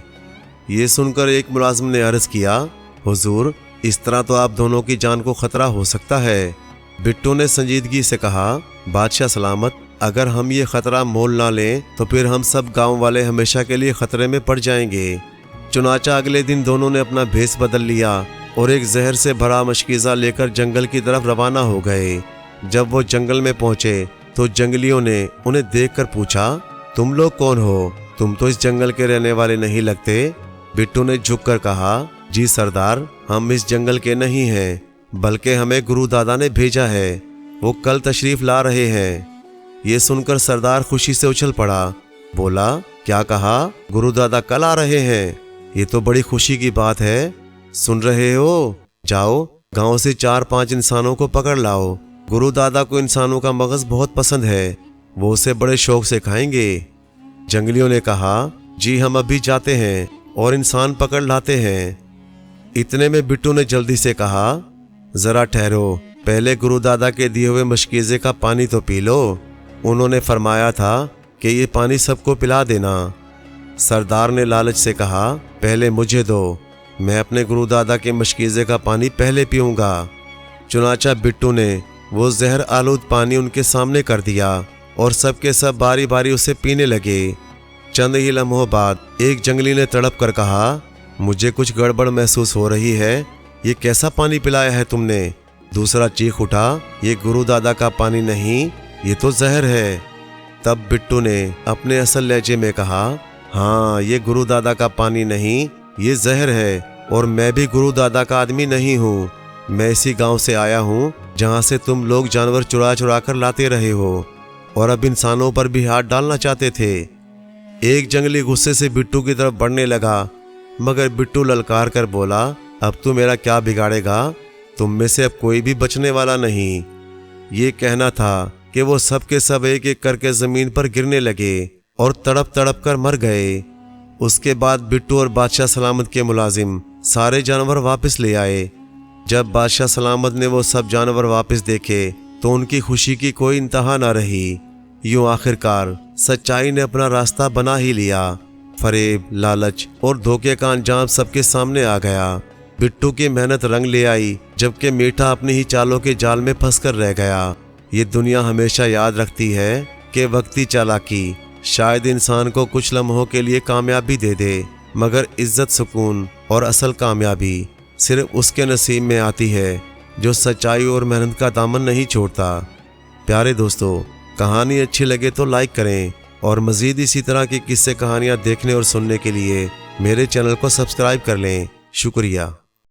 یہ سن کر ایک ملازم نے عرض کیا، حضور اس طرح تو آپ دونوں کی جان کو خطرہ ہو سکتا ہے۔ بٹو نے سنجیدگی سے کہا، بادشاہ سلامت، اگر ہم یہ خطرہ مول نہ لیں تو پھر ہم سب گاؤں والے ہمیشہ کے لیے خطرے میں پڑ جائیں گے۔ چنانچہ اگلے دن دونوں نے اپنا بھیس بدل لیا اور ایک زہر سے بھرا مشکیزہ لے کر جنگل کی طرف روانہ ہو گئے۔ جب وہ جنگل میں پہنچے تو جنگلیوں نے انہیں دیکھ کر پوچھا، تم لوگ کون ہو؟ تم تو اس جنگل کے رہنے والے نہیں لگتے۔ بٹو نے جھک کر کہا، جی سردار، ہم اس جنگل کے نہیں ہیں، بلکہ ہمیں گرو دادا نے بھیجا ہے، وہ کل تشریف لا رہے ہیں۔ یہ سن کر سردار خوشی سے اچھل پڑا، بولا، کیا کہا؟ گرو دادا کل آ رہے ہیں؟ یہ تو بڑی خوشی کی بات ہے۔ سن رہے ہو؟ جاؤ گاؤں سے 4-5 انسانوں کو پکڑ لاؤ، گرو دادا کو انسانوں کا مغز بہت پسند ہے، وہ اسے بڑے شوق سے کھائیں گے۔ جنگلیوں نے کہا، جی ہم ابھی جاتے ہیں اور انسان پکڑ لاتے ہیں۔ اتنے میں بٹو نے جلدی سے کہا، ذرا ٹھہرو، پہلے گرو دادا کے دیے ہوئے مشکیزے کا پانی تو پی لو، انہوں نے فرمایا تھا کہ یہ پانی سب کو پلا دینا۔ سردار نے لالچ سے کہا، پہلے مجھے دو، میں اپنے گرو دادا کے مشکیزے کا پانی پہلے پیوں گا۔ چنانچہ بٹو نے وہ زہر آلود پانی ان کے سامنے کر دیا اور سب کے سب باری باری اسے پینے لگے۔ چند ہی لمحوں بعد ایک جنگلی نے تڑپ کر کہا، مجھے کچھ گڑبڑ محسوس ہو رہی ہے، یہ کیسا پانی پلایا ہے تم نے؟ دوسرا چیخ اٹھا، یہ گرو دادا کا پانی نہیں، یہ تو زہر ہے۔ تب بٹو نے اپنے اصل لہجے میں کہا، ہاں یہ گرو دادا کا پانی نہیں، یہ زہر ہے، اور میں بھی گرو دادا کا آدمی نہیں ہوں، میں اسی گاؤں سے آیا ہوں جہاں سے تم لوگ جانور چرا چرا کر لاتے رہے ہو اور اب انسانوں پر بھی ہاتھ ڈالنا چاہتے تھے۔ ایک جنگلی غصے سے بٹو کی طرف بڑھنے لگا، مگر بٹو للکار کر بولا، اب تو میرا کیا بگاڑے گا؟ تم میں سے اب کوئی بھی بچنے والا نہیں۔ یہ کہنا تھا کہ وہ سب کے سب ایک ایک کر کے زمین پر گرنے لگے اور تڑپ تڑپ کر مر گئے۔ اس کے بعد بٹو اور بادشاہ سلامت کے ملازم سارے جانور واپس لے آئے۔ جب بادشاہ سلامت نے وہ سب جانور واپس دیکھے تو ان کی خوشی کی کوئی انتہا نہ رہی۔ یوں آخرکار سچائی نے اپنا راستہ بنا ہی لیا۔ فریب، لالچ اور دھوکے کا انجام سب کے سامنے آ گیا۔ بٹو کی محنت رنگ لے آئی، جبکہ میٹھا اپنی ہی چالوں کے جال میں پھنس کر رہ گیا۔ یہ دنیا ہمیشہ یاد رکھتی ہے کہ وقتی چالاکی شاید انسان کو کچھ لمحوں کے لیے کامیابی دے دے، مگر عزت، سکون اور اصل کامیابی صرف اس کے نصیب میں آتی ہے جو سچائی اور محنت کا دامن نہیں چھوڑتا۔ پیارے دوستو، کہانی اچھی لگے تو لائک کریں اور مزید اسی طرح کی قصے کہانیاں دیکھنے اور سننے کے لیے میرے چینل کو سبسکرائب کر لیں۔ شکریہ۔